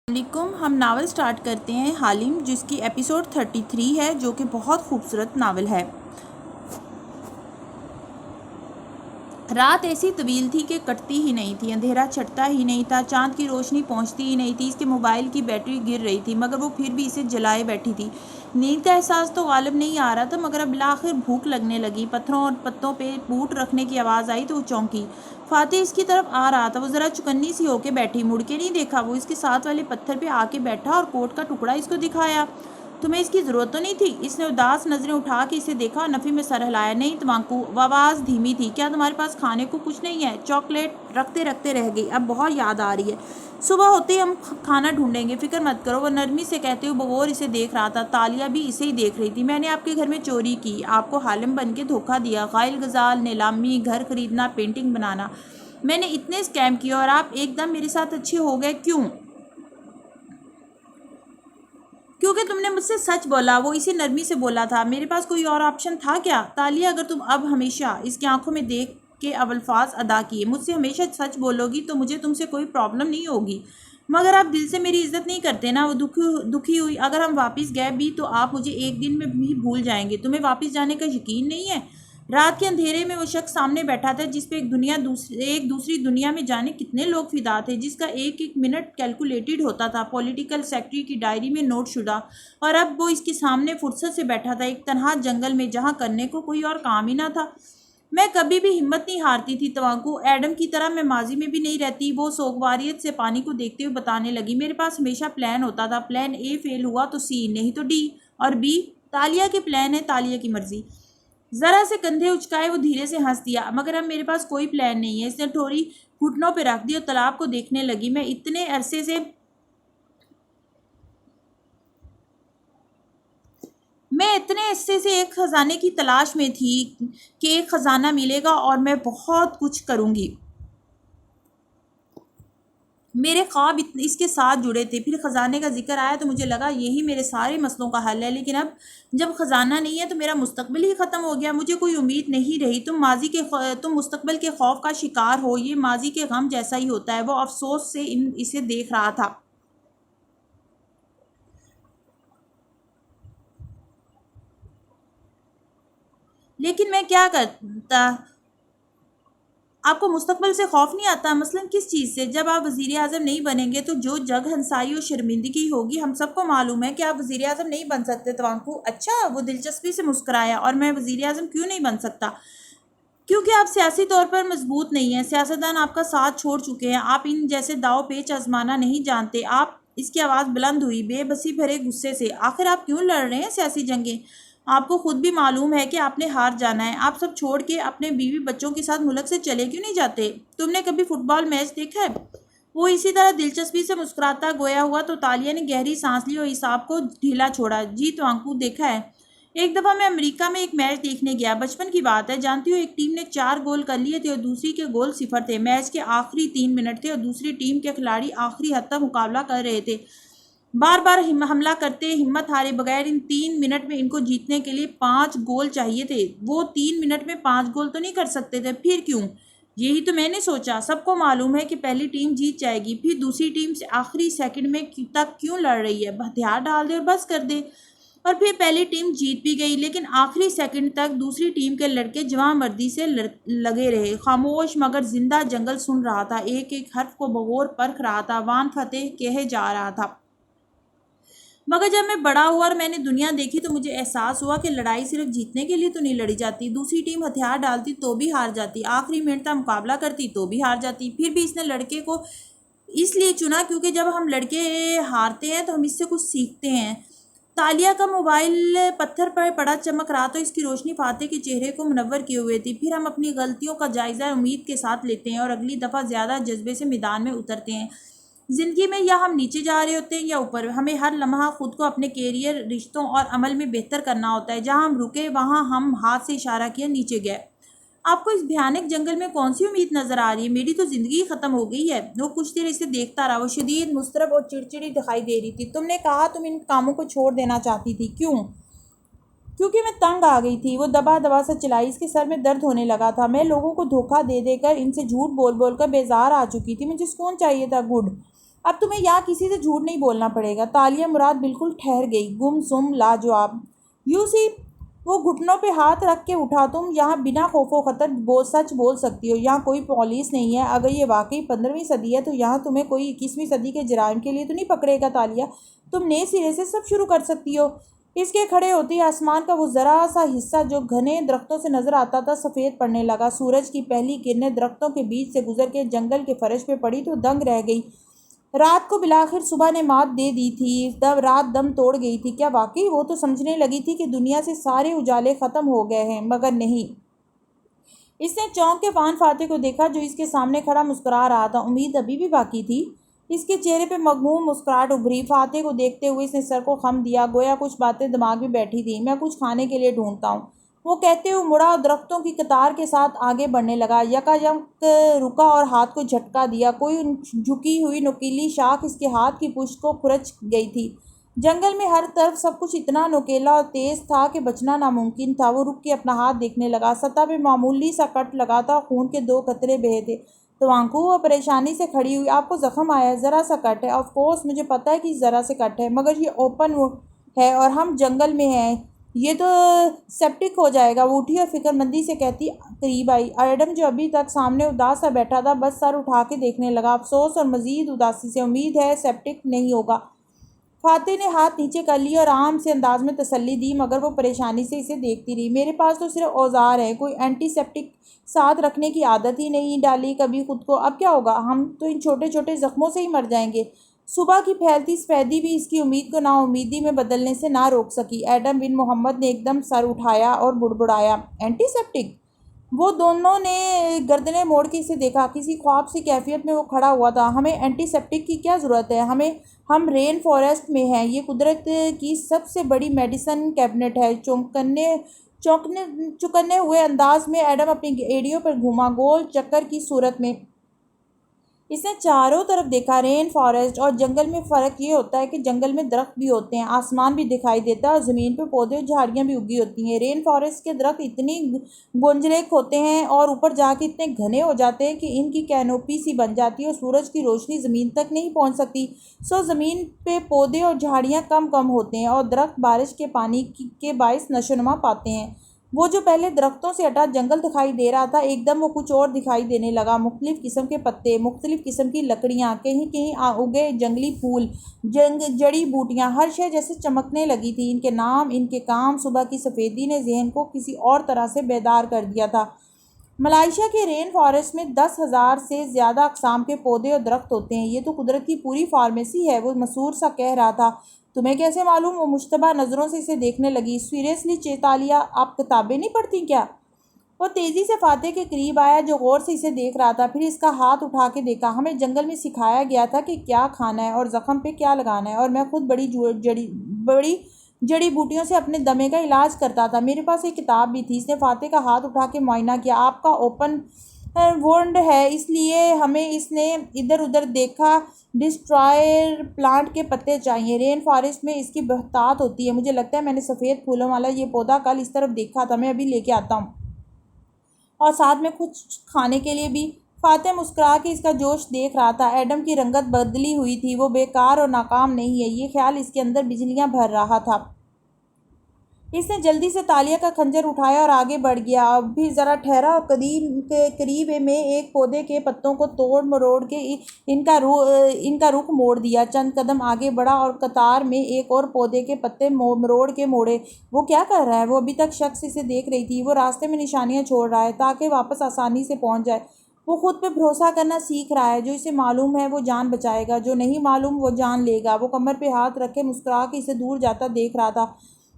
علیکم، ہم novel start کرتے ہیں حالم، جس کی ایپیسوڈ 33 ہے، جو کہ بہت خوبصورت ناول ہے۔ رات ایسی طویل تھی کہ کٹتی ہی نہیں تھی، اندھیرا چھٹتا ہی نہیں تھا، چاند کی روشنی پہنچتی ہی نہیں تھی، اس کے موبائل کی بیٹری گر رہی تھی، مگر وہ پھر بھی اسے جلائے بیٹھی تھی۔ نیند کا احساس تو غالب نہیں آ رہا تھا، مگر اب بالآخر بھوک لگنے لگی۔ پتھروں اور پتوں پہ بوٹ رکھنے کی آواز آئی تو وہ چونکی۔ فاتح اس کی طرف آ رہا تھا، وہ ذرا چکنی سی ہو کے بیٹھی، مڑ کے نہیں دیکھا، وہ اس کے ساتھ والے پتھر پہ آ کے بیٹھا اور کوٹ کا ٹکڑا اس کو دکھایا۔ تمہیں اس کی ضرورت تو نہیں تھی؟ اس نے اداس نظریں اٹھا کے اسے دیکھا اور نفی میں سر ہلایا۔ نہیں تمانکو، آواز دھیمی تھی، کیا تمہارے پاس کھانے کو کچھ نہیں ہے؟ چاکلیٹ رکھتے رکھتے رہ گئی، اب بہت یاد آ رہی ہے، صبح ہوتے ہی ہم کھانا ڈھونڈیں گے، فکر مت کرو، وہ نرمی سے کہتے ہوئے بغور اسے دیکھ رہا تھا۔ تالیہ بھی اسے ہی دیکھ رہی تھی۔ میں نے آپ کے گھر میں چوری کی، آپ کو حالم بن کے دھوکہ دیا، غائل غزال، نیلامی، گھر خریدنا، پینٹنگ بنانا، میں نے اتنے اسکیم کیے اور آپ ایک دم میرے ساتھ اچھے ہو گئے، کیوں؟ کیونکہ تم نے مجھ سے سچ بولا، وہ اسی نرمی سے بولا تھا۔ میرے پاس کوئی اور آپشن تھا کیا؟ تالیہ، اگر تم اب ہمیشہ اس کی آنکھوں میں دیکھ کے الفاظ ادا کیے، مجھ سے ہمیشہ سچ بولو گی تو مجھے تم سے کوئی پرابلم نہیں ہوگی، مگر آپ دل سے میری عزت نہیں کرتے نا؟ وہ دکھی ہوئی۔ اگر ہم واپس گئے بھی تو آپ مجھے ایک دن میں بھی بھول جائیں گے، تمہیں واپس جانے کا یقین نہیں ہے؟ رات کے اندھیرے میں وہ شخص سامنے بیٹھا تھا جس پہ ایک دوسری دنیا میں جانے کتنے لوگ فدا تھے، جس کا ایک ایک منٹ کیلکولیٹڈ ہوتا تھا، پولیٹیکل سیکرٹری کی ڈائری میں نوٹ شدہ، اور اب وہ اس کے سامنے فرصت سے بیٹھا تھا، ایک تنہا جنگل میں، جہاں کرنے کو کوئی اور کام ہی نہ تھا۔ میں کبھی بھی ہمت نہیں ہارتی تھی توانکو، ایڈم کی طرح میں ماضی میں بھی نہیں رہتی۔ وہ سوگواریت سے پانی کو دیکھتے ہوئے بتانے لگی، میرے پاس ہمیشہ پلان ہوتا تھا، پلان اے فیل ہوا تو سی، نہیں تو ڈی، اور بی؟ تالیہ کے پلان ہے، تالیہ کی مرضی۔ ذرا سے کندھے اچکائے وہ دھیرے سے ہنس دیا، مگر اب میرے پاس کوئی پلان نہیں ہے۔ اس نے ٹھوری گھٹنوں پہ رکھ دی اور تالاب کو دیکھنے لگی۔ میں اتنے عرصے سے ایک خزانے کی تلاش میں تھی کہ ایک خزانہ ملے گا اور میں بہت کچھ کروں گی۔ میرے خواب اس کے ساتھ جڑے تھے، پھر خزانے کا ذکر آیا تو مجھے لگا یہی میرے سارے مسئلوں کا حل ہے، لیکن اب جب خزانہ نہیں ہے تو میرا مستقبل ہی ختم ہو گیا، مجھے کوئی امید نہیں رہی۔ تم مستقبل کے خوف کا شکار ہو، یہ ماضی کے غم جیسا ہی ہوتا ہے۔ وہ افسوس سے اسے دیکھ رہا تھا۔ لیکن میں کیا کرتا؟ آپ کو مستقبل سے خوف نہیں آتا؟ مثلاً کس چیز سے؟ جب آپ وزیر اعظم نہیں بنیں گے تو جو جگ ہنسائی اور شرمندگی ہوگی، ہم سب کو معلوم ہے کہ آپ وزیر اعظم نہیں بن سکتے توانکو۔ اچھا، وہ دلچسپی سے مسکرایا، اور میں وزیر اعظم کیوں نہیں بن سکتا؟ کیونکہ آپ سیاسی طور پر مضبوط نہیں ہیں، سیاستدان آپ کا ساتھ چھوڑ چکے ہیں، آپ ان جیسے داؤ پیچ آزمانا نہیں جانتے۔ آپ، اس کی آواز بلند ہوئی بے بسی بھرے غصے سے، آخر آپ کیوں لڑ رہے ہیں سیاسی جنگیں؟ آپ کو خود بھی معلوم ہے کہ آپ نے ہار جانا ہے، آپ سب چھوڑ کے اپنے بیوی بچوں کے ساتھ ملک سے چلے کیوں نہیں جاتے؟ تم نے کبھی فٹ بال میچ دیکھا ہے؟ وہ اسی طرح دلچسپی سے مسکراتا گویا ہوا تو تالیہ نے گہری سانس لی اور حساب کو ڈھیلا چھوڑا۔ جی توانکو، دیکھا ہے۔ ایک دفعہ میں امریکہ میں ایک میچ دیکھنے گیا، بچپن کی بات ہے، جانتی ہو ایک ٹیم نے 4 گول کر لیے تھے اور دوسری کے گول 0 تھے۔ میچ کے آخری 3 منٹ تھے اور دوسری ٹیم کے کھلاڑی آخری حد تک مقابلہ کر رہے تھے، بار بار حملہ کرتے، ہمت ہارے بغیر۔ ان 3 منٹ میں ان کو جیتنے کے لیے 5 گول چاہیے تھے، وہ 3 منٹ میں 5 گول تو نہیں کر سکتے تھے، پھر کیوں؟ یہی تو میں نے سوچا، سب کو معلوم ہے کہ پہلی ٹیم جیت جائے گی، پھر دوسری ٹیم سے آخری سیکنڈ میں تک کیوں لڑ رہی ہے؟ ہتھیار ڈال دے اور بس کر دے۔ اور پھر پہلی ٹیم جیت بھی گئی، لیکن آخری سیکنڈ تک دوسری ٹیم کے لڑکے جواں مردی سے لگے رہے۔ خاموش مگر زندہ جنگل سن رہا تھا، ایک ایک حرف کو بغور پرکھ رہا تھا، وان فتح کہے جا رہا تھا۔ مگر جب میں بڑا ہوا اور میں نے دنیا دیکھی تو مجھے احساس ہوا کہ لڑائی صرف جیتنے کے لیے تو نہیں لڑی جاتی، دوسری ٹیم ہتھیار ڈالتی تو بھی ہار جاتی، آخری منٹ تک مقابلہ کرتی تو بھی ہار جاتی۔ پھر بھی اس نے لڑکے کو اس لیے چنا کیونکہ جب ہم لڑکے ہارتے ہیں تو ہم اس سے کچھ سیکھتے ہیں۔ تالیہ کا موبائل پتھر پر پڑا چمک رہا تو اس کی روشنی فاتح کے چہرے کو منور کیے ہوئے تھی۔ پھر ہم اپنی غلطیوں کا جائزہ امید کے ساتھ لیتے ہیں اور اگلی دفعہ زیادہ جذبے سے میدان میں اترتے ہیں۔ زندگی میں یا ہم نیچے جا رہے ہوتے ہیں یا اوپر، ہمیں ہر لمحہ خود کو اپنے کیریئر، رشتوں اور عمل میں بہتر کرنا ہوتا ہے۔ جہاں ہم رکے وہاں ہم ہاتھ سے اشارہ کیا، نیچے گئے۔ آپ کو اس بھیانک جنگل میں کون سی امید نظر آ رہی ہے؟ میری تو زندگی ختم ہو گئی ہے۔ وہ کچھ دیر اسے دیکھتا رہا، وہ شدید مضطرب اور چڑچڑی دکھائی دے رہی تھی۔ تم نے کہا تم ان کاموں کو چھوڑ دینا چاہتی تھی، کیوں؟ کیونکہ میں تنگ آ گئی تھی، وہ دبا دبا سے چلائی، اس کے سر میں درد ہونے لگا تھا۔ میں لوگوں کو دھوکہ دے دے کر، ان سے جھوٹ بول بول کر بیزار آ چکی تھی، مجھے سکون چاہیے تھا۔ گڈ، اب تمہیں یہاں کسی سے جھوٹ نہیں بولنا پڑے گا۔ تالیہ مراد بالکل ٹھہر گئی، گم سم لاجواب۔ یوں سی وہ گھٹنوں پہ ہاتھ رکھ کے اٹھا، تم یہاں بنا خوف و خطر سچ بول سکتی ہو، یہاں کوئی پولیس نہیں ہے۔ اگر یہ واقعی 15ویں صدی ہے تو یہاں تمہیں کوئی 21ویں صدی کے جرائم کے لیے تو نہیں پکڑے گا تالیہ۔ تم نئے سرے سے سب شروع کر سکتی ہو۔ اس کے کھڑے ہوتے ہی آسمان کا وہ ذرا سا حصہ جو گھنے درختوں سے نظر آتا تھا سفید پڑنے لگا۔ سورج کی پہلی کرنیں درختوں کے بیچ سے گزر کے جنگل کے فرش پہ پڑی تو دنگ رہ گئی۔ رات کو بالآخر صبح نے مات دے دی تھی، رات دم توڑ گئی تھی۔ کیا واقعی؟ وہ تو سمجھنے لگی تھی کہ دنیا سے سارے اجالے ختم ہو گئے ہیں، مگر نہیں۔ اس نے چونک کے فان فاتح کو دیکھا جو اس کے سامنے کھڑا مسکرا رہا تھا۔ امید ابھی بھی باقی تھی۔ اس کے چہرے پہ مغموم مسکراہٹ ابھری۔ فاتح کو دیکھتے ہوئے اس نے سر کو خم دیا، گویا کچھ باتیں دماغ میں بیٹھی تھیں۔ میں کچھ کھانے کے لیے ڈھونڈتا ہوں، وہ کہتے ہوئے مڑا اور درختوں کی قطار کے ساتھ آگے بڑھنے لگا۔ یکایک رکا اور ہاتھ کو جھٹکا دیا۔ کوئی جھکی ہوئی نوکیلی شاخ اس کے ہاتھ کی پشت کو کھرچ گئی تھی۔ جنگل میں ہر طرف سب کچھ اتنا نوکیلا اور تیز تھا کہ بچنا ناممکن تھا۔ وہ رک کے اپنا ہاتھ دیکھنے لگا۔ سطح پہ معمولی سا کٹ لگا تھا، خون کے 2 قطرے بہے تھے۔ توانکو وہ پریشانی سے کھڑی ہوئی۔ آپ کو زخم آیا ہے؟ ذرا سا کٹ ہے۔ آف کورس مجھے پتہ ہے کہ ذرا سے کٹ ہے، مگر یہ اوپن ہے اور ہم جنگل میں ہیں، یہ تو سیپٹک ہو جائے گا۔ وہ اٹھی اور فکر مندی سے کہتی قریب آئی۔ ایڈم جو ابھی تک سامنے اداس سا بیٹھا تھا بس سر اٹھا کے دیکھنے لگا، افسوس اور مزید اداسی سے۔ امید ہے سیپٹک نہیں ہوگا۔ فاتح نے ہاتھ نیچے کر لیے اور عام سے انداز میں تسلی دی، مگر وہ پریشانی سے اسے دیکھتی رہی۔ میرے پاس تو صرف اوزار ہیں، کوئی اینٹی سیپٹک ساتھ رکھنے کی عادت ہی نہیں ڈالی کبھی خود کو۔ اب کیا ہوگا؟ ہم تو ان چھوٹے چھوٹے زخموں سے ہی مر جائیں گے۔ صبح کی پھیلتی سفیدی بھی اس کی امید کو نا امیدی میں بدلنے سے نہ روک سکی۔ ایڈم بن محمد نے ایک دم سر اٹھایا اور بڑبڑایا، اینٹی سیپٹک؟ وہ دونوں نے گردنیں موڑ کے اسے دیکھا۔ کسی خواب سی کیفیت میں وہ کھڑا ہوا تھا۔ ہمیں اینٹی سیپٹک کی کیا ضرورت ہے؟ ہم رین فارسٹ میں ہیں، یہ قدرت کی سب سے بڑی میڈیسن کیبنٹ ہے۔ چوکنے ہوئے انداز میں ایڈم اپنی ایڑیوں پر گھوما، گول چکر کی صورت میں۔ اس نے چاروں طرف دیکھا۔ رین فارسٹ اور جنگل میں فرق یہ ہوتا ہے کہ جنگل میں درخت بھی ہوتے ہیں، آسمان بھی دکھائی دیتا ہے اور زمین پہ پودے اور جھاڑیاں بھی اگی ہوتی ہیں۔ رین فارسٹ کے درخت اتنی گونجریک ہوتے ہیں اور اوپر جا کے اتنے گھنے ہو جاتے ہیں کہ ان کی کینوپی سی بن جاتی ہے اور سورج کی روشنی زمین تک نہیں پہنچ سکتی۔ زمین پہ پودے اور جھاڑیاں کم ہوتے ہیں اور درخت بارش کے پانی کے باعث نشو و نما پاتے ہیں۔ وہ جو پہلے درختوں سے ہٹا جنگل دکھائی دے رہا تھا، ایک دم وہ کچھ اور دکھائی دینے لگا۔ مختلف قسم کے پتے، مختلف قسم کی لکڑیاں، کہیں کہیں اگے جنگلی پھول، جڑی بوٹیاں، ہر شے جیسے چمکنے لگی تھی۔ ان کے نام، ان کے کام، صبح کی سفیدی نے ذہن کو کسی اور طرح سے بیدار کر دیا تھا۔ ملائیشیا کے رین فارسٹ میں 10,000 سے زیادہ اقسام کے پودے اور درخت ہوتے ہیں، یہ تو قدرت کی پوری فارمیسی ہے۔ وہ مسرور سا کہہ رہا تھا۔ تمہیں کیسے معلوم؟ وہ مشتبہ نظروں سے اسے دیکھنے لگی۔ سیریسلی چیتالیہ، آپ کتابیں نہیں پڑھتی کیا؟ وہ تیزی سے فاتح کے قریب آیا جو غور سے اسے دیکھ رہا تھا، پھر اس کا ہاتھ اٹھا کے دیکھا۔ ہمیں جنگل میں سکھایا گیا تھا کہ کیا کھانا ہے اور زخم پہ کیا لگانا ہے، اور میں خود بڑی جڑی بوٹیوں سے اپنے دمے کا علاج کرتا تھا۔ میرے پاس ایک کتاب بھی تھی۔ اس نے فاتح کا ہاتھ اٹھا کے معائنہ کیا۔ آپ کا اوپن وونڈ ہے، اس لیے ہمیں اس نے ادھر ادھر دیکھا۔ ڈسٹرائر پلانٹ کے پتے چاہیے۔ رین فارسٹ میں اس کی بہتات ہوتی ہے۔ مجھے لگتا ہے میں نے سفید پھولوں والا یہ پودا کل اس طرف دیکھا تھا، میں ابھی لے کے آتا ہوں، اور ساتھ میں کچھ کھانے کے لیے بھی۔ فاتح مسکرا کے اس کا جوش دیکھ رہا تھا۔ ایڈم کی رنگت بدلی ہوئی تھی، وہ بیکار اور ناکام نہیں ہے، یہ خیال اس کے اندر بجلیاں بھر رہا تھا۔ اس نے جلدی سے تالیہ کا خنجر اٹھایا اور آگے بڑھ گیا۔ اب بھی ذرا ٹھہرا اور قریب میں ایک پودے کے پتوں کو توڑ مروڑ کے ان کا رخ موڑ دیا۔ چند قدم آگے بڑھا اور قطار میں ایک اور پودے کے پتے مروڑ کے موڑے۔ وہ کیا کر رہا ہے؟ وہ ابھی تک شک سے اسے دیکھ رہی تھی۔ وہ راستے میں نشانیاں چھوڑ رہا ہے تاکہ واپس آسانی سے پہنچ جائے۔ وہ خود پہ بھروسہ کرنا سیکھ رہا ہے۔ جو اسے معلوم ہے وہ جان بچائے گا، جو نہیں معلوم وہ جان لے گا۔ وہ کمر پہ ہاتھ رکھے مسکرا کے اسے دور جاتا دیکھ رہا تھا۔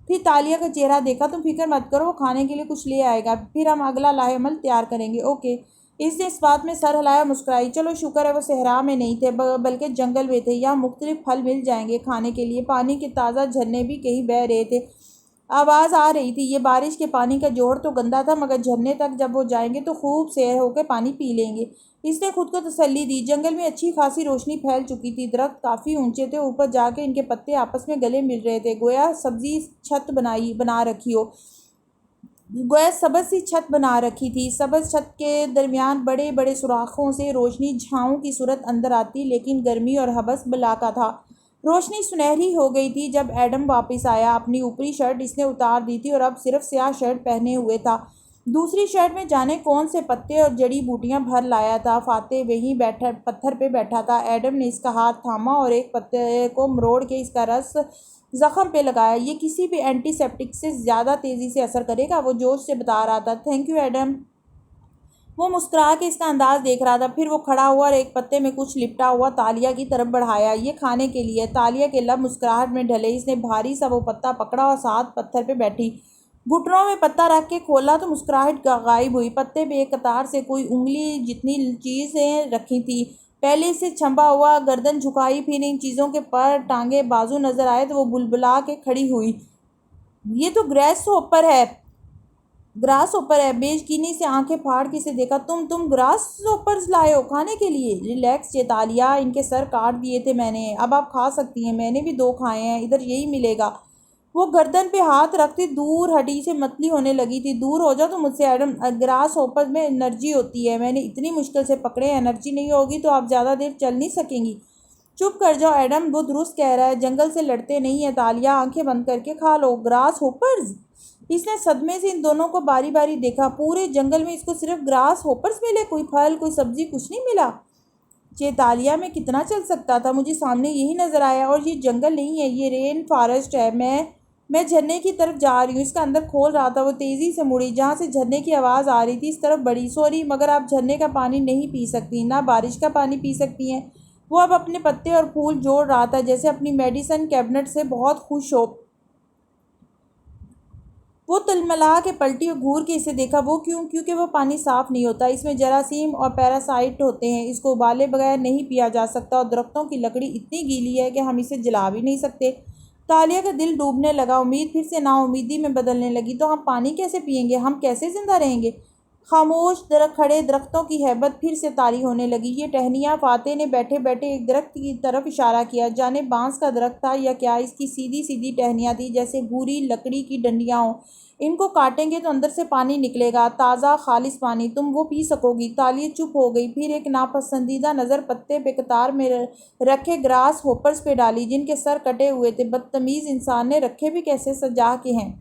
پھر تالیہ کا چہرہ دیکھا۔ تم فکر مت کرو، وہ کھانے کے لیے کچھ لے آئے گا، پھر ہم اگلا لاہ عمل تیار کریں گے، اوکے؟ اس نے اس بات میں سر ہلایا اور مسکرائی۔ چلو شکر ہے وہ صحرا میں نہیں تھے بلکہ جنگل میں تھے، یہاں مختلف پھل مل جائیں گے کھانے کے لیے۔ پانی کے تازہ جھرنے بھی کہیں بہہ رہے تھے، آواز آ رہی تھی۔ یہ بارش کے پانی کا جوڑ تو گندا تھا، مگر جھرنے تک جب وہ جائیں گے تو خوب سیر ہو کے پانی پی لیں گے۔ اس نے خود کو تسلی دی۔ جنگل میں اچھی خاصی روشنی پھیل چکی تھی، درخت کافی اونچے تھے، اوپر جا کے ان کے پتے آپس میں گلے مل رہے تھے، گویا سبزی چھت بنا رکھی ہو۔ گویا سبز سی چھت بنا رکھی تھی۔ سبز چھت کے درمیان بڑے بڑے سوراخوں سے روشنی جھاؤں کی صورت اندر آتی، لیکن گرمی اور حبس بلا کا تھا۔ روشنی سنہری ہو گئی تھی جب ایڈم واپس آیا۔ اپنی اوپری شرٹ اس نے اتار دی تھی اور اب صرف سیاہ شرٹ پہنے ہوئے تھا۔ دوسری شرٹ میں جانے کون سے پتے اور جڑی بوٹیاں بھر لایا تھا۔ فاتح وہیں پتھر پہ بیٹھا تھا۔ ایڈم نے اس کا ہاتھ تھاما اور ایک پتے کو مروڑ کے اس کا رس زخم پہ لگایا۔ یہ کسی بھی اینٹی سیپٹک سے زیادہ تیزی سے اثر کرے گا، وہ جوش سے بتا رہا تھا۔ Thank you Adam. وہ مسکرا کے اس کا انداز دیکھ رہا تھا، پھر وہ کھڑا ہوا اور ایک پتے میں کچھ لپٹا ہوا تالیہ کی طرف بڑھایا۔ یہ کھانے کے لیے۔ تالیہ کے لب مسکراہٹ میں ڈھلے۔ اس نے بھاری سا وہ پتا پکڑا اور ساتھ پتھر پہ بیٹھی گھٹنوں میں پتا رکھ کے کھولا تو مسکراہٹ غائب ہوئی۔ پتے پہ ایک قطار سے کوئی انگلی جتنی چیزیں رکھی تھیں۔ پہلے سے چھپا ہوا گردن جھکائی، پھر ان چیزوں کے پر ٹانگے بازو نظر آئے تو وہ بلبلا کے کھڑی ہوئی۔ یہ تو گراس ہوپر ہے۔ بے یقینی سے آنکھیں پھاڑ کے اسے دیکھا۔ تم گراس ہوپرز لائے ہو کھانے کے لیے؟ ریلیکس چیتالیہ، ان کے سر کاٹ دیے تھے میں نے، اب آپ کھا سکتی ہیں۔ میں نے بھی 2 کھائے ہیں، ادھر یہی ملے گا۔ وہ گردن پہ ہاتھ رکھتی دور ہٹی سے متلی ہونے لگی تھی۔ دور ہو جاؤ تو مجھ سے ایڈم، گراس ہوپر میں انرجی ہوتی ہے، میں نے اتنی مشکل سے پکڑے، انرجی نہیں ہوگی تو آپ زیادہ دیر چل نہیں سکیں گی۔ چپ کر جاؤ ایڈم، وہ درست کہہ رہا ہے، جنگل سے لڑتے نہیں ہیں۔ تالیہ، آنکھیں بند کر کے کھا لو۔ Grass hoppers? اس نے صدمے سے ان دونوں کو باری باری دیکھا۔ پورے جنگل میں اس کو صرف گراس ہوپرز ملے؟ کوئی پھل، کوئی سبزی کچھ نہیں ملا؟ چیتالیہ، میں کتنا چل سکتا تھا، مجھے سامنے یہی نظر آیا، اور یہ جنگل نہیں ہے، یہ رین فارسٹ ہے۔ میں جھرنے کی طرف جا رہی ہوں۔ اس کا اندر کھول رہا تھا۔ وہ تیزی سے مڑی جہاں سے جھرنے کی آواز آ رہی تھی، اس طرف بڑھی۔ سوری، مگر آپ جھرنے کا پانی نہیں پی سکتی، نہ بارش کا پانی پی سکتی ہیں۔ وہ اب اپنے پتے اور پھول جوڑ رہا تھا جیسے اپنی میڈیسن کیبنٹ سے بہت خوش ہو۔ وہ تلملا کے پلٹی اور گھور کے اسے دیکھا۔ وہ کیوں؟ کیونکہ وہ پانی صاف نہیں ہوتا، اس میں جراثیم اور پیراسائٹ ہوتے ہیں، اس کو ابالے بغیر نہیں پیا جا سکتا، اور درختوں کی لکڑی اتنی گیلی ہے کہ ہم اسے جلا بھی نہیں سکتے۔ تالیہ کا دل ڈوبنے لگا۔ امید پھر سے نا امیدی میں بدلنے لگی۔ تو ہم پانی کیسے پئیں گے؟ ہم کیسے زندہ رہیں گے؟ خاموش کھڑے درختوں کی ہیبت پھر سے طاری ہونے لگی۔ یہ ٹہنیاں، فاتح نے بیٹھے بیٹھے ایک درخت کی طرف اشارہ کیا، جانے بانس کا درخت تھا یا کیا، اس کی سیدھی سیدھی ٹہنیاں تھیں جیسے بھوری لکڑی کی ڈنڈیاں ہوں۔ ان کو کاٹیں گے تو اندر سے پانی نکلے گا، تازہ خالص پانی، تم وہ پی سکو گی۔ تالیہ چپ ہو گئی، پھر ایک ناپسندیدہ نظر پتے پہ قطار میں رکھے گراس ہوپرز پہ ڈالی جن کے سر کٹے ہوئے تھے۔ بدتمیز انسان نے رکھے بھی کیسے سجا کے ہیں؟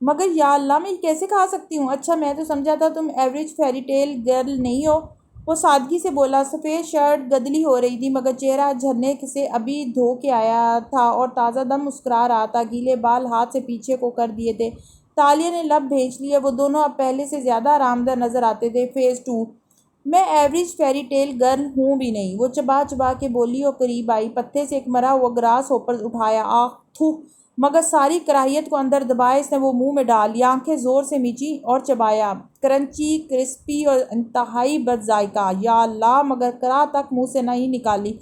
مگر یا اللہ، میں کیسے کھا سکتی ہوں؟ اچھا، میں تو سمجھا تھا تم ایوریج فیری ٹیل گرل نہیں ہو۔ وہ سادگی سے بولا۔ سفید شرٹ گدلی ہو رہی تھی مگر چہرہ جھرنے سے ابھی دھو کے آیا تھا اور تازہ دم مسکرا رہا تھا۔ گیلے بال ہاتھ سے پیچھے کو کر دیے تھے۔ تالیہ نے لب بھینچ لیے۔ وہ دونوں اب پہلے سے زیادہ آرام دہ نظر آتے تھے۔ فیز 2۔ میں ایوریج فیری ٹیل گرل ہوں بھی نہیں، وہ چبا چبا کے بولی اور قریب آئی۔ پتے سے ایک مرا ہوا گراس ہوپر اٹھایا۔ آہ تھو! مگر ساری کراہیت کو اندر دبائے اس نے وہ منہ میں ڈال لیا۔ آنکھیں زور سے میچی اور چبایا۔ کرنچی، کرسپی اور انتہائی بد ذائقہ۔ یا اللہ! مگر کراہ تک منہ سے نہیں نکالی۔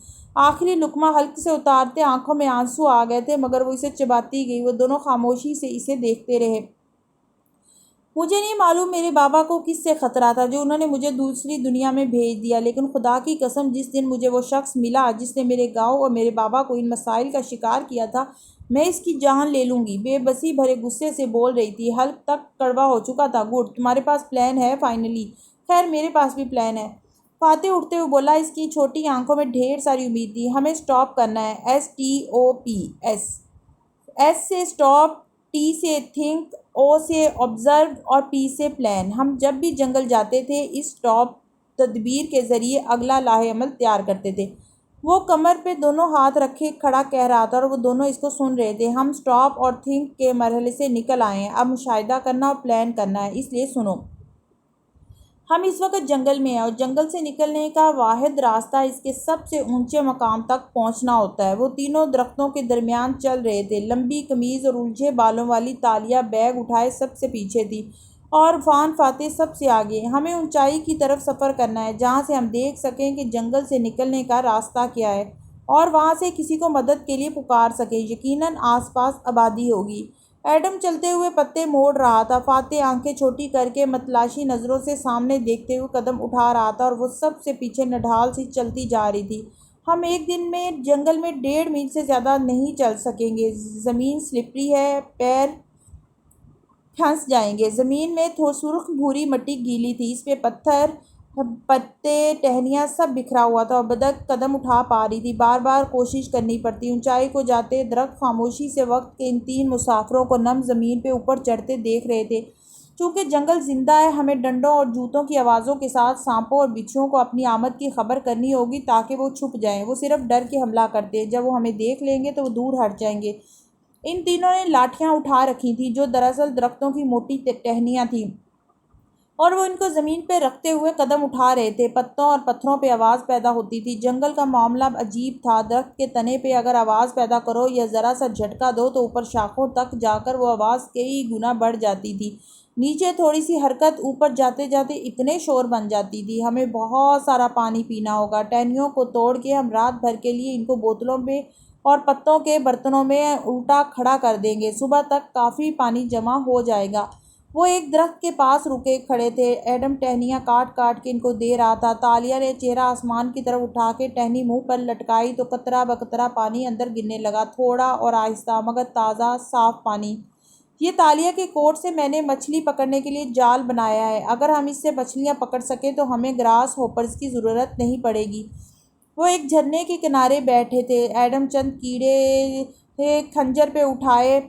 آخری لقمہ حلق سے اتارتے آنکھوں میں آنسو آ گئے تھے مگر وہ اسے چباتی گئی۔ وہ دونوں خاموشی سے اسے دیکھتے رہے۔ مجھے نہیں معلوم میرے بابا کو کس سے خطرہ تھا جو انہوں نے مجھے دوسری دنیا میں بھیج دیا، لیکن خدا کی قسم جس دن مجھے وہ شخص ملا جس نے میرے گاؤں اور میرے بابا کو ان مسائل کا شکار کیا تھا، میں اس کی جان لے لوں گی۔ بے بسی بھرے غصے سے بول رہی تھی۔ حلق تک کڑوا ہو چکا تھا۔ گڈ، تمہارے پاس پلان ہے فائنلی۔ خیر، میرے پاس بھی پلان ہے، فاتح اٹھتے ہوئے بولا۔ اس کی چھوٹی آنکھوں میں ڈھیر ساری امید تھی۔ ہمیں سٹاپ کرنا ہے، STOP۔ ایس سے سٹاپ، ٹی سے تھنک، او سے آبزرو اور پی سے پلان۔ ہم جب بھی جنگل جاتے تھے اس سٹاپ تدبیر کے ذریعے اگلا لاحِ عمل تیار کرتے تھے۔ وہ کمر پہ دونوں ہاتھ رکھے کھڑا کہہ رہا تھا اور وہ دونوں اس کو سن رہے تھے۔ ہم سٹاپ اور تھنک کے مرحلے سے نکل آئے ہیں، اب مشاہدہ کرنا اور پلان کرنا ہے، اس لیے سنو۔ ہم اس وقت جنگل میں ہیں اور جنگل سے نکلنے کا واحد راستہ اس کے سب سے اونچے مقام تک پہنچنا ہوتا ہے۔ وہ تینوں درختوں کے درمیان چل رہے تھے۔ لمبی قمیض اور الجھے بالوں والی تالیہ بیگ اٹھائے سب سے پیچھے تھی اور عرفان فاتح سب سے آگے۔ ہمیں اونچائی کی طرف سفر کرنا ہے جہاں سے ہم دیکھ سکیں کہ جنگل سے نکلنے کا راستہ کیا ہے اور وہاں سے کسی کو مدد کے لیے پکار سکیں۔ یقیناً آس پاس آبادی ہوگی۔ ایڈم چلتے ہوئے پتے موڑ رہا تھا۔ فاتح آنکھیں چھوٹی کر کے متلاشی نظروں سے سامنے دیکھتے ہوئے قدم اٹھا رہا تھا اور وہ سب سے پیچھے نڈھال سی چلتی جا رہی تھی۔ ہم ایک دن میں جنگل میں 1.5 میل سے زیادہ نہیں چل سکیں گے، زمین سلپری ہے، پیر ٹھنس جائیں گے۔ زمین میں سرخ بھوری مٹی گیلی تھی، اس پہ پتھر، پتے، ٹہنیاں سب بکھرا ہوا تھا اور بدک قدم اٹھا پا رہی تھی۔ بار بار کوشش کرنی پڑتی۔ اونچائی کو جاتے درخت خاموشی سے وقت کے ان 3 مسافروں کو نم زمین پہ اوپر چڑھتے دیکھ رہے تھے۔ چونکہ جنگل زندہ ہے، ہمیں ڈنڈوں اور جوتوں کی آوازوں کے ساتھ سانپوں اور بچھوؤں کو اپنی آمد کی خبر کرنی ہوگی تاکہ وہ چھپ جائیں۔ وہ صرف ڈر کے حملہ کرتے، جب وہ ہمیں دیکھ لیں گے تو وہ دور ہٹ جائیں گے۔ ان تینوں نے لاٹھیاں اٹھا رکھی تھیں جو دراصل درختوں کی موٹی ٹہنیاں تھیں، اور وہ ان کو زمین پہ رکھتے ہوئے قدم اٹھا رہے تھے۔ پتوں اور پتھروں پہ آواز پیدا ہوتی تھی۔ جنگل کا معاملہ عجیب تھا۔ درخت کے تنے پہ اگر آواز پیدا کرو یا ذرا سا جھٹکا دو تو اوپر شاخوں تک جا کر وہ آواز کئی گنا بڑھ جاتی تھی۔ نیچے تھوڑی سی حرکت، اوپر جاتے جاتے اتنے شور بن جاتی تھی۔ ہمیں بہت سارا پانی پینا ہوگا۔ ٹہنیوں کو توڑ کے ہم رات بھر کے لیے ان کو بوتلوں میں اور پتوں کے برتنوں میں الٹا کھڑا کر دیں گے۔ صبح تک کافی پانی جمع ہو جائے گا۔ وہ ایک درخت کے پاس رکے کھڑے تھے۔ ایڈم ٹہنیاں کاٹ کاٹ کے ان کو دے رہا تھا۔ تالیہ نے چہرہ آسمان کی طرف اٹھا کے ٹہنی منہ پر لٹکائی تو قطرہ بقطرہ پانی اندر گرنے لگا، تھوڑا اور آہستہ مگر تازہ صاف پانی۔ یہ تالیہ کے کوٹ سے میں نے مچھلی پکڑنے کے لیے جال بنایا ہے۔ اگر ہم اس سے مچھلیاں پکڑ سکیں تو ہمیں گراس ہوپرز کی ضرورت نہیں پڑے گی۔ وہ ایک جھرنے کے کنارے بیٹھے تھے۔ ایڈم چند کیڑے کھنجر پہ اٹھائے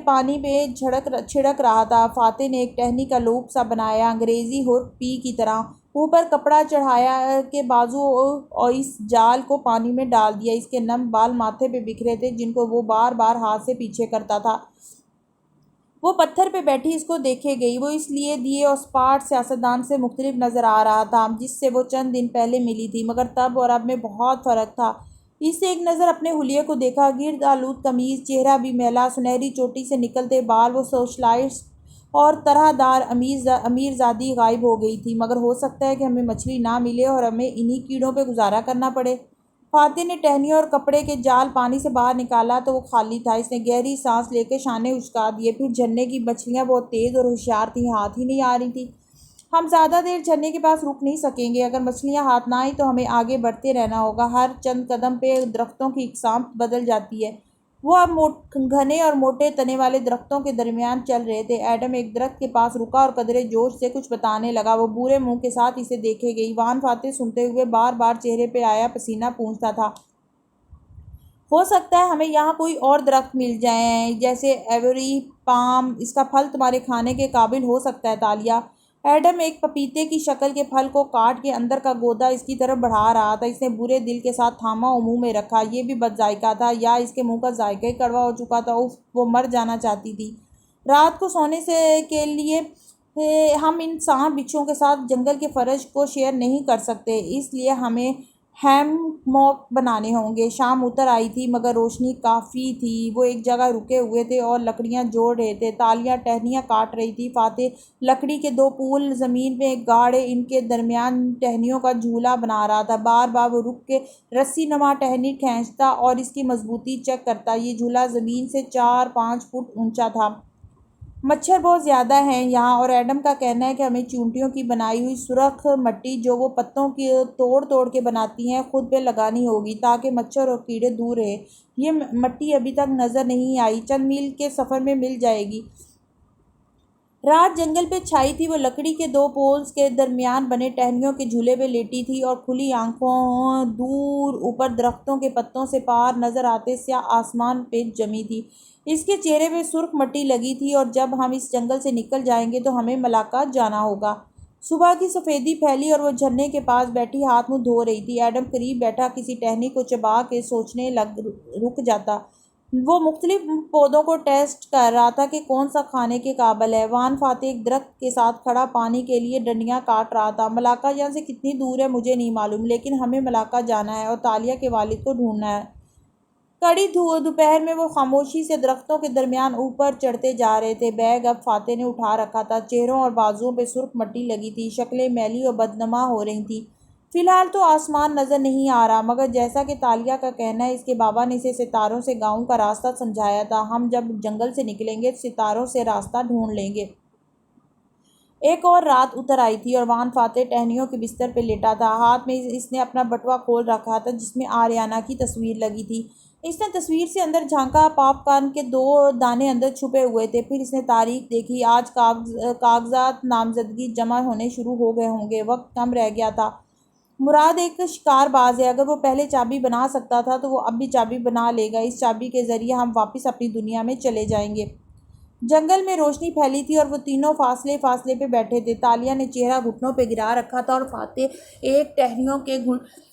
پانی پہ چھڑک رہا تھا۔ فاتح نے ایک ٹہنی کا لوپ سا بنایا، انگریزی حرف پی کی طرح، اوپر کپڑا چڑھایا کے بازو اور اس جال کو پانی میں ڈال دیا۔ اس کے نم بال ماتھے پہ بکھرے تھے جن کو وہ بار بار ہاتھ سے پیچھے کرتا تھا۔ وہ پتھر پہ بیٹھی اس کو دیکھے گئی۔ وہ اس لیے دیے اور اسپاٹ سیاستدان سے مختلف نظر آ رہا تھا جس سے وہ چند دن پہلے ملی تھی، مگر تب اور اب میں بہت فرق تھا۔ اس سے ایک نظر اپنے حلیے کو دیکھا، گرد آلود قمیض، چہرہ بھی میلا، سنہری چوٹی سے نکلتے بال، وہ سوشلائٹ اور طرح دار امیر زادی غائب ہو گئی تھی۔ مگر ہو سکتا ہے کہ ہمیں مچھلی نہ ملے اور ہمیں انہی کیڑوں پہ گزارا کرنا پڑے۔ فاتح نے ٹہنیوں اور کپڑے کے جال پانی سے باہر نکالا تو وہ خالی تھا۔ اس نے گہری سانس لے کے شانے اچکا دیے۔ پھر جھرنے کی مچھلیاں بہت تیز اور ہوشیار تھیں، ہاتھ ہی نہیں آ رہی تھیں۔ ہم زیادہ دیر جھرنے کے پاس رک نہیں سکیں گے۔ اگر مچھلیاں ہاتھ نہ آئیں تو ہمیں آگے بڑھتے رہنا ہوگا۔ ہر چند قدم پہ درختوں کی اقسام بدل جاتی ہے۔ وہ اب گھنے اور موٹے تنے والے درختوں کے درمیان چل رہے تھے۔ ایڈم ایک درخت کے پاس رکا اور قدرے جوش سے کچھ بتانے لگا۔ وہ برے منہ کے ساتھ اسے دیکھے گئی۔ وان فاتح سنتے ہوئے بار بار چہرے پہ آیا پسینہ پونچھتا تھا۔ ہو سکتا ہے ہمیں یہاں کوئی اور درخت مل جائیں جیسے ایوری پام، اس کا پھل تمہارے کھانے کے قابل ہو سکتا ہے تالیہ۔ ایڈم ایک پپیتے کی شکل کے پھل کو کاٹ کے اندر کا گودا اس کی طرف بڑھا رہا تھا۔ اس نے برے دل کے ساتھ تھاما اور منہ میں رکھا۔ یہ بھی بد ذائقہ تھا، یا اس کے منہ کا ذائقہ ہی کڑوا ہو چکا تھا۔ اف، وہ مر جانا چاہتی تھی۔ رات کو سونے کے لیے ہم ان سانپ بچھوؤں کے ساتھ جنگل کے فرش کو شیئر نہیں کر سکتے، اس لیے ہمیں ہیمموک بنانے ہوں گے۔ شام اتر آئی تھی مگر روشنی کافی تھی۔ وہ ایک جگہ رکے ہوئے تھے اور لکڑیاں جوڑ رہے تھے۔ تالیہ ٹہنیاں کاٹ رہی تھی، فاتح لکڑی کے 2 پول زمین میں گاڑے ان کے درمیان ٹہنیوں کا جھولا بنا رہا تھا۔ بار بار وہ رک کے رسی نما ٹہنی کھینچتا اور اس کی مضبوطی چیک کرتا۔ یہ جھولا زمین سے 4-5 فٹ اونچا تھا۔ مچھر بہت زیادہ ہیں یہاں، اور ایڈم کا کہنا ہے کہ ہمیں چیونٹیوں کی بنائی ہوئی سرخ مٹی جو وہ پتوں کی توڑ توڑ کے بناتی ہیں خود پہ لگانی ہوگی تاکہ مچھر اور کیڑے دور رہیں۔ یہ مٹی ابھی تک نظر نہیں آئی، چند میل کے سفر میں مل جائے گی۔ رات جنگل پہ چھائی تھی۔ وہ لکڑی کے 2 پولز کے درمیان بنے ٹہنیوں کے جھولے پہ لیٹی تھی اور کھلی آنکھوں دور اوپر درختوں کے پتوں سے پار نظر آتے سیاہ آسمان پہ جمی تھی۔ اس کے چہرے پہ سرخ مٹی لگی تھی۔ اور جب ہم اس جنگل سے نکل جائیں گے تو ہمیں ملاقہ جانا ہوگا۔ صبح کی سفیدی پھیلی اور وہ جھرنے کے پاس بیٹھی ہاتھ منہ دھو رہی تھی۔ ایڈم قریب بیٹھا کسی ٹہنی کو چبا کے سوچنے رک جاتا۔ وہ مختلف پودوں کو ٹیسٹ کر رہا تھا کہ کون سا کھانے کے قابل ہے۔ وان فاتح ایک درخت کے ساتھ کھڑا پانی کے لیے ڈنڈیاں کاٹ رہا تھا۔ ملاقہ یہاں سے کتنی دور ہے مجھے نہیں معلوم، لیکن ہمیں ملاقہ جانا ہے اور تالیہ کے والد کو ڈھونڈنا ہے۔ کڑی دوپہر میں وہ خاموشی سے درختوں کے درمیان اوپر چڑھتے جا رہے تھے۔ بیگ اب فاتح نے اٹھا رکھا تھا۔ چہروں اور بازوؤں پہ سرخ مٹی لگی تھی، شکلیں میلی اور بدنما ہو رہی تھیں۔ فی الحال تو آسمان نظر نہیں آ رہا، مگر جیسا کہ تالیہ کا کہنا ہے اس کے بابا نے اسے ستاروں سے گاؤں کا راستہ سمجھایا تھا۔ ہم جب جنگل سے نکلیں گے ستاروں سے راستہ ڈھونڈ لیں گے۔ ایک اور رات اتر آئی تھی اور وان فاتح ٹہنیوں کے بستر پہ لیٹا تھا۔ ہاتھ میں اس نے اپنا بٹوا کھول رکھا تھا جس میں آریانا کی تصویر لگی تھی۔ اس نے تصویر سے اندر جھانکا، پاپ کارن کے 2 دانے اندر چھپے ہوئے تھے۔ پھر اس نے تاریخ دیکھی۔ آج کاغذات نامزدگی جمع ہونے شروع ہو گئے ہوں گے۔ وقت کم رہ گیا تھا۔ مراد ایک شکار باز ہے۔ اگر وہ پہلے چابی بنا سکتا تھا تو وہ اب بھی چابی بنا لے گا۔ اس چابی کے ذریعے ہم واپس اپنی دنیا میں چلے جائیں گے۔ جنگل میں روشنی پھیلی تھی اور وہ تینوں فاصلے فاصلے پہ بیٹھے تھے۔ تالیہ نے چہرہ گھٹنوں پہ گرا رکھا تھا اور فاتح ایک ٹہنیوں کے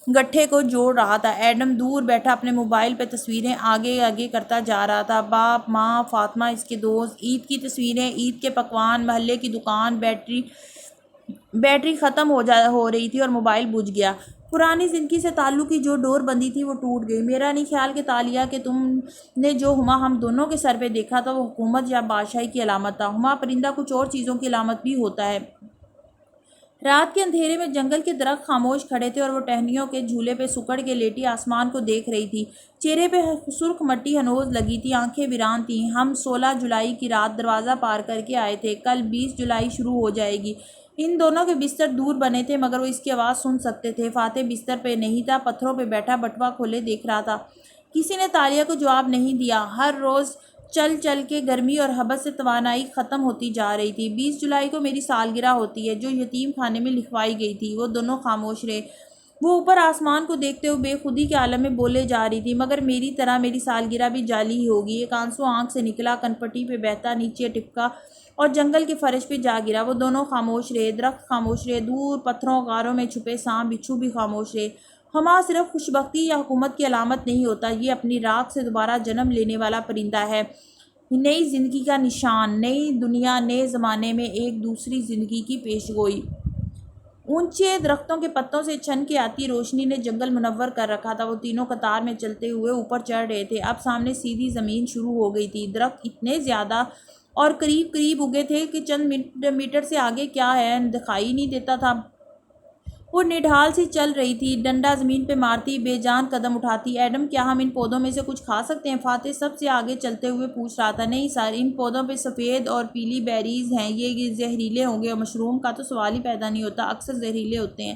گٹھے کو جوڑ رہا تھا۔ ایڈم دور بیٹھا اپنے موبائل پہ تصویریں آگے آگے کرتا جا رہا تھا۔ باپ، ماں، فاطمہ، اس کے دوست، عید کی تصویریں، عید کے پکوان، محلے کی دکان۔ بیٹری ختم ہو رہی تھی اور موبائل بجھ گیا۔ پرانی زندگی سے تعلق کی جو ڈور بندی تھی وہ ٹوٹ گئی۔ میرا نہیں خیال کہ تالیہ کہ تم نے جو ہما ہم دونوں کے سر پہ دیکھا تھا وہ حکومت یا بادشاہی کی علامت تھا۔ ہما پرندہ کچھ اور چیزوں کی علامت بھی ہوتا ہے۔ رات کے اندھیرے میں جنگل کے درخت خاموش کھڑے تھے اور وہ ٹہنیوں کے جھولے پہ سکڑ کے لیٹی آسمان کو دیکھ رہی تھی۔ چہرے پہ سرخ مٹی ہنوز لگی تھی، آنکھیں ویران تھیں۔ ہم 16 جولائی کی رات دروازہ پار کر کے آئے تھے، کل 20 جولائی شروع ہو جائے گی۔ ان دونوں کے بستر دور بنے تھے مگر وہ اس کی آواز سن سکتے تھے۔ فاتح بستر پہ نہیں تھا، پتھروں پہ بیٹھا بٹوا کھولے دیکھ رہا تھا۔ کسی نے تالیہ کو جواب نہیں دیا۔ ہر روز چل چل کے گرمی اور حبس سے توانائی ختم ہوتی جا رہی تھی۔ 20 جولائی کو میری سالگرہ ہوتی ہے جو یتیم خانے میں لکھوائی گئی تھی۔ وہ دونوں خاموش رہے۔ وہ اوپر آسمان کو دیکھتے ہوئے بے خودی کے عالم میں بولے جا رہی تھی، مگر میری طرح میری سالگرہ بھی جعلی ہی ہوگی۔ ایک آنسو آنکھ سے نکلا، کنپٹی پہ بہتا نیچے ٹپکا اور جنگل کے فرش پہ جا گرا۔ وہ دونوں خاموش رہے، درخت خاموش رہے، دور پتھروں غاروں میں چھپے سانپ بچھو بھی خاموش رہے۔ ہما صرف خوشبختی یا حکومت کی علامت نہیں ہوتا، یہ اپنی راکھ سے دوبارہ جنم لینے والا پرندہ ہے، نئی زندگی کا نشان، نئی دنیا، نئے زمانے میں ایک دوسری زندگی کی پیشگوئی۔ اونچے درختوں کے پتوں سے چھن کے آتی روشنی نے جنگل منور کر رکھا تھا۔ وہ تینوں قطار میں چلتے ہوئے اوپر چڑھ رہے تھے۔ اب سامنے سیدھی زمین شروع ہو گئی تھی۔ درخت اتنے زیادہ اور قریب قریب اگے تھے کہ چند میٹر سے آگے کیا ہے دکھائی نہیں دیتا تھا۔ وہ نڈھال سی چل رہی تھی، ڈنڈا زمین پہ مارتی، بے جان قدم اٹھاتی۔ ایڈم، کیا ہم ان پودوں میں سے کچھ کھا سکتے ہیں؟ فاتح سب سے آگے چلتے ہوئے پوچھ رہا تھا۔ نہیں سر، ان پودوں پہ سفید اور پیلی بیریز ہیں، یہ زہریلے ہوں گے۔ اور مشروم کا تو سوال ہی پیدا نہیں ہوتا، اکثر زہریلے ہوتے ہیں۔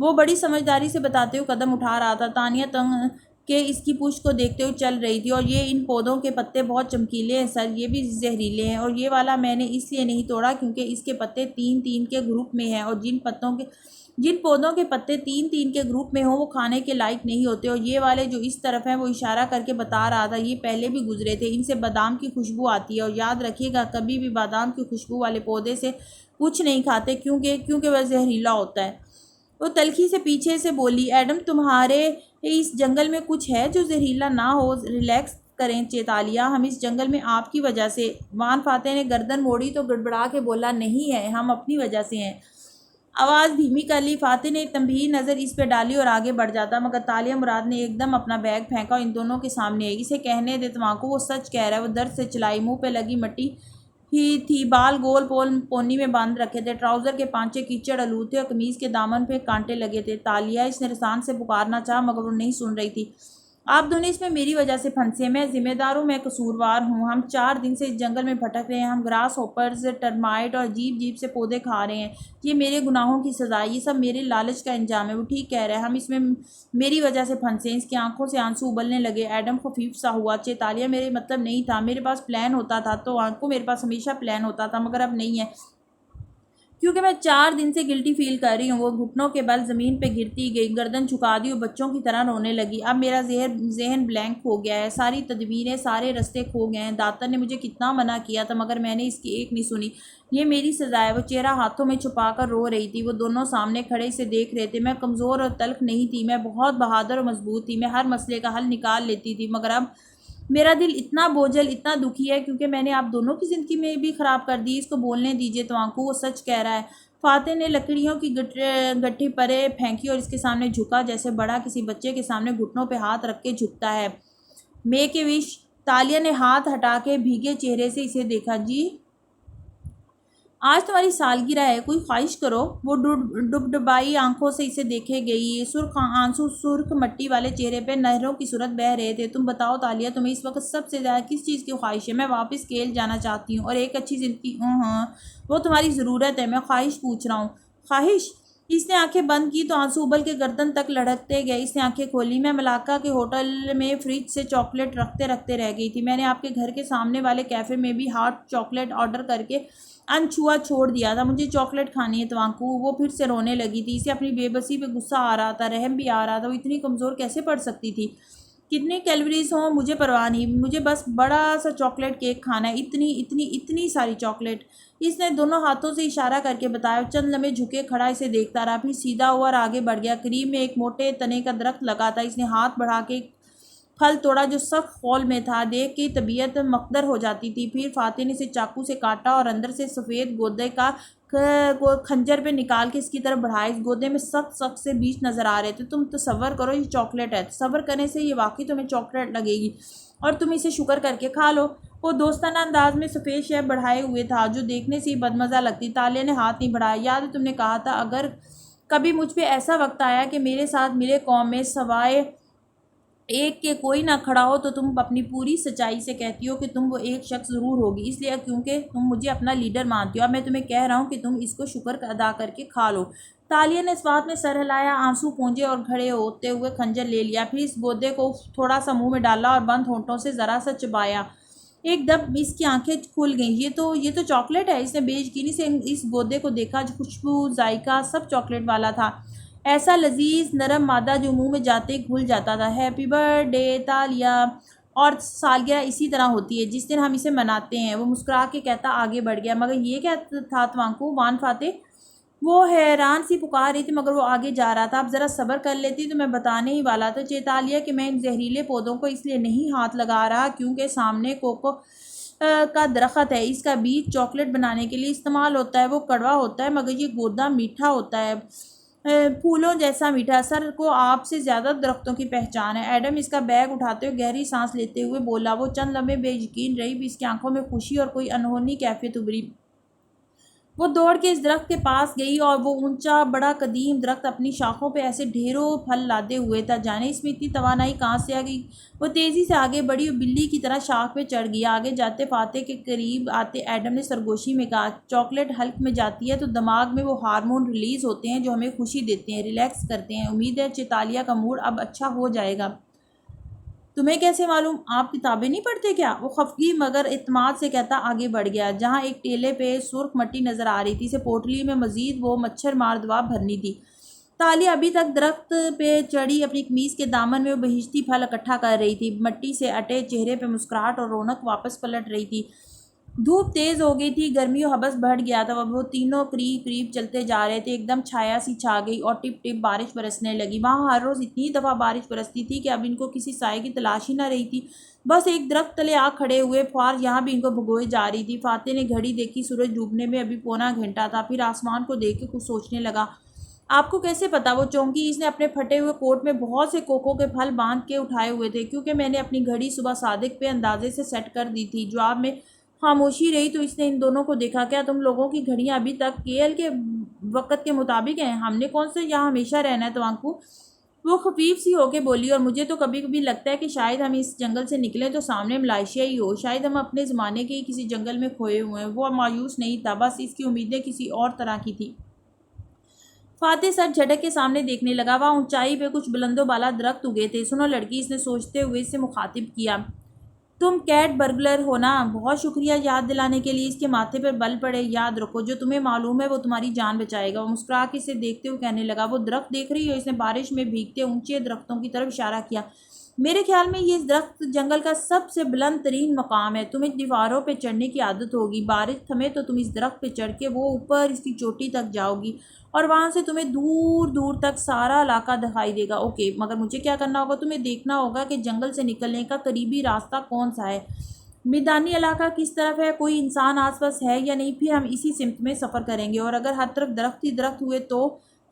وہ بڑی سمجھداری سے بتاتے ہوئے قدم اٹھا رہا تھا۔ تانیہ تنگ کہ اس کی پشت کو دیکھتے ہوئے چل رہی تھی۔ اور یہ ان پودوں کے پتے بہت چمکیلے ہیں سر، یہ بھی زہریلے ہیں۔ اور یہ والا میں نے اس لیے نہیں توڑا کیونکہ اس کے پتے 3 کے گروپ میں ہیں، اور جن پودوں کے پتے 3 کے گروپ میں ہوں وہ کھانے کے لائق نہیں ہوتے۔ اور یہ والے جو اس طرف ہیں، وہ اشارہ کر کے بتا رہا تھا، یہ پہلے بھی گزرے تھے، ان سے بادام کی خوشبو آتی ہے۔ اور یاد رکھیے گا، کبھی بھی بادام کی خوشبو والے پودے سے کچھ نہیں کھاتے کیونکہ وہ زہریلا ہوتا ہے۔ وہ تلخی سے پیچھے سے بولی، ایڈم تمہارے اس جنگل میں کچھ ہے جو زہریلا نہ ہو؟ ریلیکس کریں چیتالیہ، ہم اس جنگل میں آپ کی وجہ سے۔ وان فاتح نے گردن موڑی تو گڑبڑا کے بولا، نہیں ہے، ہم اپنی وجہ سے ہیں۔ آواز دھیمی کر لی۔ فاتح نے ایک تنبیہی نظر اس پہ ڈالی اور آگے بڑھ جاتا، مگر تالیہ مراد نے ایک دم اپنا بیگ پھینکا اور ان دونوں کے سامنے آئی۔ اسے کہنے دے تماکو، وہ سچ کہہ رہا ہے۔ وہ درد سے چلائی، منہ پہ لگی مٹی ہی تھی، بال گول پونی میں باندھ رکھے تھے، ٹراؤزر کے پانچے کیچڑ آلود تھے اور قمیض کے دامن پہ کانٹے لگے تھے۔ تالیہ، اس نے رسان سے پکارنا چاہا مگر وہ نہیں سن رہی تھی۔ آپ دونوں اس میں میری وجہ سے پھنسے، میں ذمہ دار ہوں، میں قصوروار ہوں۔ ہم 4 دن سے اس جنگل میں بھٹک رہے ہیں، ہم گراس ہوپرز، ٹرمائٹ اور عجیب سے پودے کھا رہے ہیں۔ یہ میرے گناہوں کی سزا ہے، یہ سب میرے لالچ کا انجام ہے۔ وہ ٹھیک کہہ رہا ہے، ہم اس میں میری وجہ سے پھنسے ہیں۔ اس کی آنکھوں سے آنسو ابلنے لگے۔ ایڈم خفیف سا ہوا۔ چیتالیہ، میرے مطلب نہیں تھا، میرے پاس پلان ہوتا تھا تو آنکھوں میرے پاس ہمیشہ پلان ہوتا تھا، مگر اب نہیں ہے کیونکہ میں 4 دن سے گلٹی فیل کر رہی ہوں۔ وہ گھٹنوں کے بل زمین پہ گرتی گئی، گردن جھکا دی اور بچوں کی طرح رونے لگی۔ اب میرا ذہن بلینک ہو گیا ہے، ساری تدبیریں، سارے رستے کھو گئے ہیں۔ داتن نے مجھے کتنا منع کیا تھا مگر میں نے اس کی ایک نہیں سنی۔ یہ میری سزا ہے۔ وہ چہرہ ہاتھوں میں چھپا کر رو رہی تھی۔ وہ دونوں سامنے کھڑے اسے دیکھ رہے تھے۔ میں کمزور اور تلخ نہیں تھی، میں بہت بہادر اور مضبوط تھی، میں ہر مسئلے کا حل نکال لیتی تھی، مگر اب میرا دل اتنا بوجھل، اتنا دکھی ہے کیونکہ میں نے آپ دونوں کی زندگی میں بھی خراب کر دی۔ اس کو بولنے دیجیے توانکو، وہ سچ کہہ رہا ہے۔ فاتح نے لکڑیوں کی گٹھی پرے پھینکی اور اس کے سامنے جھکا جیسے بڑا کسی بچے کے سامنے گھٹنوں پہ ہاتھ رکھ کے جھکتا ہے۔ میک اے وش۔ تالیہ نے ہاتھ ہٹا کے بھیگے چہرے سے اسے دیکھا۔ جی، آج تمہاری سالگرہ ہے، کوئی خواہش کرو۔ وہ ڈبڈبائی آنکھوں سے اسے دیکھے گئی۔ سرخ آنسو سرخ مٹی والے چہرے پہ نہروں کی صورت بہہ رہے تھے۔ تم بتاؤ تالیہ، تمہیں اس وقت سب سے زیادہ کس چیز کی خواہش ہے؟ میں واپس کیل جانا چاہتی ہوں اور ایک اچھی زندگی۔ ہاں، وہ تمہاری ضرورت ہے، میں خواہش پوچھ رہا ہوں۔ خواہش؟ اس نے آنکھیں بند کی تو آنسو ابل کے گردن تک لڑکتے گئے۔ اس نے آنکھیں کھولی۔ میں ملاقہ کے ہوٹل میں فریج سے چاکلیٹ رکھتے رکھتے رہ گئی تھی۔ میں نے آپ کے گھر کے سامنے والے کیفے میں بھی ہاٹ چاکلیٹ آرڈر کر کے انچھوا چھوڑ دیا تھا۔ مجھے چاکلیٹ کھانی ہے توانکو۔ وہ پھر سے رونے لگی تھی۔ اسے اپنی بے بسی پہ غصہ آ رہا تھا، رحم بھی آ رہا تھا۔ وہ اتنی کمزور کیسے پڑ سکتی تھی؟ کتنی کیلوریز ہوں مجھے پرواہ نہیں، مجھے بس بڑا سا چاکلیٹ کیک کھانا ہے، اتنی اتنی اتنی ساری چاکلیٹ۔ اس نے دونوں ہاتھوں سے اشارہ کر کے بتایا۔ چند لمحے جھکے کھڑا اسے دیکھتا رہا، پھر سیدھا ہوا اور آگے بڑھ گیا۔ قریب میں ایک موٹے تنے کا درخت لگا تھا۔ اس نے ہاتھ بڑھا کے پھل توڑا جو سخت خول میں تھا، دیکھ کے طبیعت مقدر ہو جاتی تھی۔ پھر فاتح نے اسے چاقو سے کاٹا اور اندر سے سفید گودے کا کھنجر پہ نکال کے اس کی طرف بڑھایا۔ اس گودے میں سخت سخت سے بیج نظر آ رہے تھے۔ تم تصور کرو یہ چاکلیٹ ہے، تصور کرنے سے یہ واقعی تمہیں چاکلیٹ لگے گی اور تم اسے شکر کر کے کھا لو۔ وہ دوستانہ انداز میں سفید شے بڑھائے ہوئے تھا جو دیکھنے سے ہی بدمزہ لگتی۔ تالیہ نے ہاتھ نہیں بڑھایا۔ یاد ہے تم نے کہا تھا اگر کبھی مجھ پہ ایسا وقت آیا کہ میرے ساتھ ملے قوم میں سوائے ایک کے کوئی نہ کھڑا ہو تو تم اپنی پوری سچائی سے کہتی ہو کہ تم وہ ایک شخص ضرور ہوگی، اس لیے کیونکہ تم مجھے اپنا لیڈر مانتی ہو۔ اب میں تمہیں کہہ رہا ہوں کہ تم اس کو شکر ادا کر کے کھا لو۔ تالیہ نے اس بات میں سر ہلایا، آنسو پونجے اور کھڑے ہوتے ہوئے خنجر لے لیا، پھر اس گودے کو تھوڑا سا منہ میں ڈالا اور بند ہونٹوں سے ذرا سا چبایا۔ ایک دم اس کی آنکھیں کھل گئیں۔ یہ تو چاکلیٹ ہے۔ اس نے بے یقینی سے اس گودے کو دیکھا جو خوشبو، ذائقہ سب چاکلیٹ والا تھا، ایسا لذیذ نرم مادہ جو منہ میں جاتے ہی گھل جاتا تھا۔ ہیپی برتھ ڈے تالیہ، اور سالگرہ اسی طرح ہوتی ہے جس دن ہم اسے مناتے ہیں۔ وہ مسکرا کے کہتا آگے بڑھ گیا۔ مگر یہ کیا تھا توانکو؟ وان فاتح وہ حیران سی پکار رہی تھی مگر وہ آگے جا رہا تھا۔ اب ذرا صبر کر لیتی تو میں بتانے ہی والا تھا چیتالیہ کہ میں ان زہریلے پودوں کو اس لیے نہیں ہاتھ لگا رہا کیونکہ سامنے کوکو کا درخت ہے، اس کا بیج چاکلیٹ بنانے کے لیے استعمال ہوتا ہے۔ وہ کڑوا ہوتا ہے مگر یہ گودا میٹھا ہوتا ہے، پھولوں جیسا میٹھا۔ سر کو آپ سے زیادہ درختوں کی پہچان ہے۔ ایڈم اس کا بیگ اٹھاتے ہوئے گہری سانس لیتے ہوئے بولا۔ وہ چند لمحے بے یقین رہی، پھر اس کی آنکھوں میں خوشی اور کوئی انہونی کیفیت ابھری۔ وہ دوڑ کے اس درخت کے پاس گئی اور وہ اونچا بڑا قدیم درخت اپنی شاخوں پہ ایسے ڈھیروں پھل لادے ہوئے تھا، جانے اس میں اتنی توانائی کہاں سے آ گئی۔ وہ تیزی سے آگے بڑھی اور بلی کی طرح شاخ پہ چڑھ گئی۔ آگے جاتے فاتح کے قریب آتے ایڈم نے سرگوشی میں کہا، چاکلیٹ حلق میں جاتی ہے تو دماغ میں وہ ہارمون ریلیز ہوتے ہیں جو ہمیں خوشی دیتے ہیں، ریلیکس کرتے ہیں۔ امید ہے چیتالیہ کا موڈ اب اچھا ہو جائے گا۔ تمہیں کیسے معلوم؟ آپ کتابیں نہیں پڑھتے کیا؟ وہ خفگی مگر اعتماد سے کہتا آگے بڑھ گیا۔ جہاں ایک ٹیلے پہ سرخ مٹی نظر آ رہی تھی، اسے پوٹلی میں مزید وہ مچھر مار دوا بھرنی تھی۔ تالیہ ابھی تک درخت پہ چڑھی اپنی قمیض کے دامن میں وہ بہشتی پھل اکٹھا کر رہی تھی۔ مٹی سے اٹے چہرے پہ مسکراہٹ اور رونق واپس پلٹ رہی تھی۔ دھوپ تیز ہو گئی تھی، گرمی و حبس بڑھ گیا تھا۔ وہ تینوں قریب قریب چلتے جا رہے تھے، ایک دم چھایا سی چھا گئی اور ٹپ ٹپ بارش برسنے لگی۔ وہاں ہر روز اتنی دفعہ بارش برستی تھی کہ اب ان کو کسی سائے کی تلاش ہی نہ رہی تھی، بس ایک درخت تلے آ کھڑے ہوئے فوار یہاں بھی ان کو بھگوئے جا رہی تھی۔ فاتح نے گھڑی دیکھی، سورج ڈوبنے میں ابھی پونا گھنٹہ تھا، پھر آسمان کو دیکھ کے کچھ سوچنے لگا۔ آپ کو کیسے پتا؟ وہ چونکی۔ اس نے اپنے پھٹے ہوئے کوٹ میں بہت سے کوکو کے پھل باندھ کے اٹھائے ہوئے تھے، کیونکہ میں نے اپنی گھڑی صبح صادق پہ اندازے سے سیٹ کر دی تھی۔ جواب میں خاموشی رہی تو اس نے ان دونوں کو دیکھا۔ کیا تم لوگوں کی گھڑیاں ابھی تک کیل کے وقت کے مطابق ہیں؟ ہم نے کون سے یہاں ہمیشہ رہنا ہے توانکو؟ وہ خفیف سی ہو کے بولی، اور مجھے تو کبھی کبھی لگتا ہے کہ شاید ہم اس جنگل سے نکلیں تو سامنے ملائیشیا ہی ہو، شاید ہم اپنے زمانے کے ہی کسی جنگل میں کھوئے ہوئے ہیں۔ وہ مایوس نہیں تھا، بس اس کی امیدیں کسی اور طرح کی تھی۔ فاتح سر جھٹک کے سامنے دیکھنے لگا۔ وہاں اونچائی پہ کچھ بلند و بالا درخت اگے تھے۔ سنو لڑکی، اس نے سوچتے ہوئے اس سے مخاطب کیا، تم کیٹ برگلر ہو نا؟ بہت شکریہ یاد دلانے کے لیے۔ اس کے ماتھے پر بل پڑے۔ یاد رکھو جو تمہیں معلوم ہے وہ تمہاری جان بچائے گا۔ وہ مسکرا کے اسے دیکھتے ہوئے کہنے لگا، وہ درخت دیکھ رہی ہو؟ اس نے بارش میں بھیگتے اونچے درختوں کی طرف اشارہ کیا۔ میرے خیال میں یہ درخت جنگل کا سب سے بلند ترین مقام ہے۔ تمہیں دیواروں پہ چڑھنے کی عادت ہوگی، بارش تھمے تو تم اس درخت پہ چڑھ کے وہ اوپر اس کی چوٹی تک جاؤ گی اور وہاں سے تمہیں دور دور تک سارا علاقہ دکھائی دے گا۔ اوکے، مگر مجھے کیا کرنا ہوگا؟ تمہیں دیکھنا ہوگا کہ جنگل سے نکلنے کا قریبی راستہ کون سا ہے، میدانی علاقہ کس طرف ہے، کوئی انسان آس پاس ہے یا نہیں، پھر ہم اسی سمت میں سفر کریں گے، اور اگر ہر طرف درخت ہی درخت ہوئے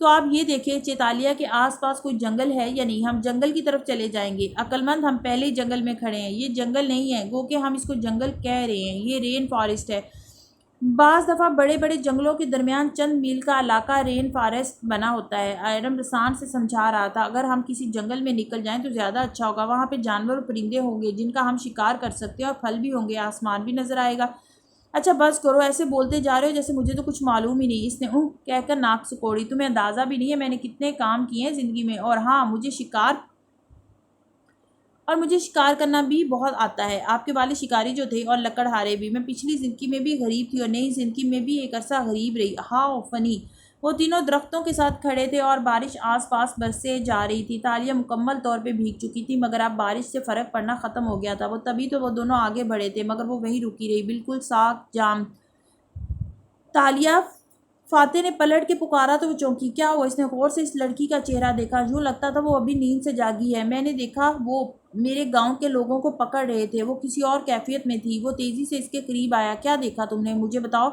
تو آپ یہ دیکھیں چیتالیہ کے آس پاس کوئی جنگل ہے یا نہیں، ہم جنگل کی طرف چلے جائیں گے۔ عقل مند، ہم پہلے ہی جنگل میں کھڑے ہیں، یہ جنگل نہیں ہے، گو کہ ہم اس کو جنگل کہہ رہے ہیں، یہ رین فارسٹ ہے۔ بعض دفعہ بڑے بڑے جنگلوں کے درمیان چند میل کا علاقہ رین فارسٹ بنا ہوتا ہے، ایڈم رسان سے سمجھا رہا تھا۔ اگر ہم کسی جنگل میں نکل جائیں تو زیادہ اچھا ہوگا، وہاں پہ جانور اور پرندے ہوں گے جن کا ہم شکار کر سکتے ہیں، اور پھل بھی ہوں گے، آسمان بھی نظر آئے گا۔ اچھا بس کرو، ایسے بولتے جا رہے ہو جیسے مجھے تو کچھ معلوم ہی نہیں۔ اس نے کہہ کر ناک سکوڑی۔ تمہیں اندازہ بھی نہیں ہے میں نے کتنے کام کیے ہیں زندگی میں، اور مجھے شکار کرنا بھی بہت آتا ہے۔ آپ کے والد شکاری جو تھے، اور لکڑہارے بھی۔ میں پچھلی زندگی میں بھی غریب تھی اور نئی زندگی میں بھی ایک عرصہ غریب رہی۔ ہاؤ فنی۔ وہ تینوں درختوں کے ساتھ کھڑے تھے اور بارش آس پاس برسے جا رہی تھی۔ تالیہ مکمل طور پہ بھیگ چکی تھی، مگر اب بارش سے فرق پڑنا ختم ہو گیا تھا۔ تبھی تو وہ دونوں آگے بڑھے تھے، مگر وہ وہیں رکی رہی، بالکل ساکھ جام۔ تالیہ! فاتح نے پلٹ کے پکارا تو وہ چونکی۔ کیا ہوا؟ اس نے غور سے اس لڑکی کا چہرہ دیکھا۔ یوں لگتا تھا وہ ابھی نیند سے جاگی ہے۔ میں نے دیکھا وہ میرے گاؤں کے لوگوں کو پکڑ رہے تھے۔ وہ کسی اور کیفیت میں تھی۔ وہ تیزی سے اس کے قریب آیا۔ کیا دیکھا تم نے؟ مجھے بتاؤ۔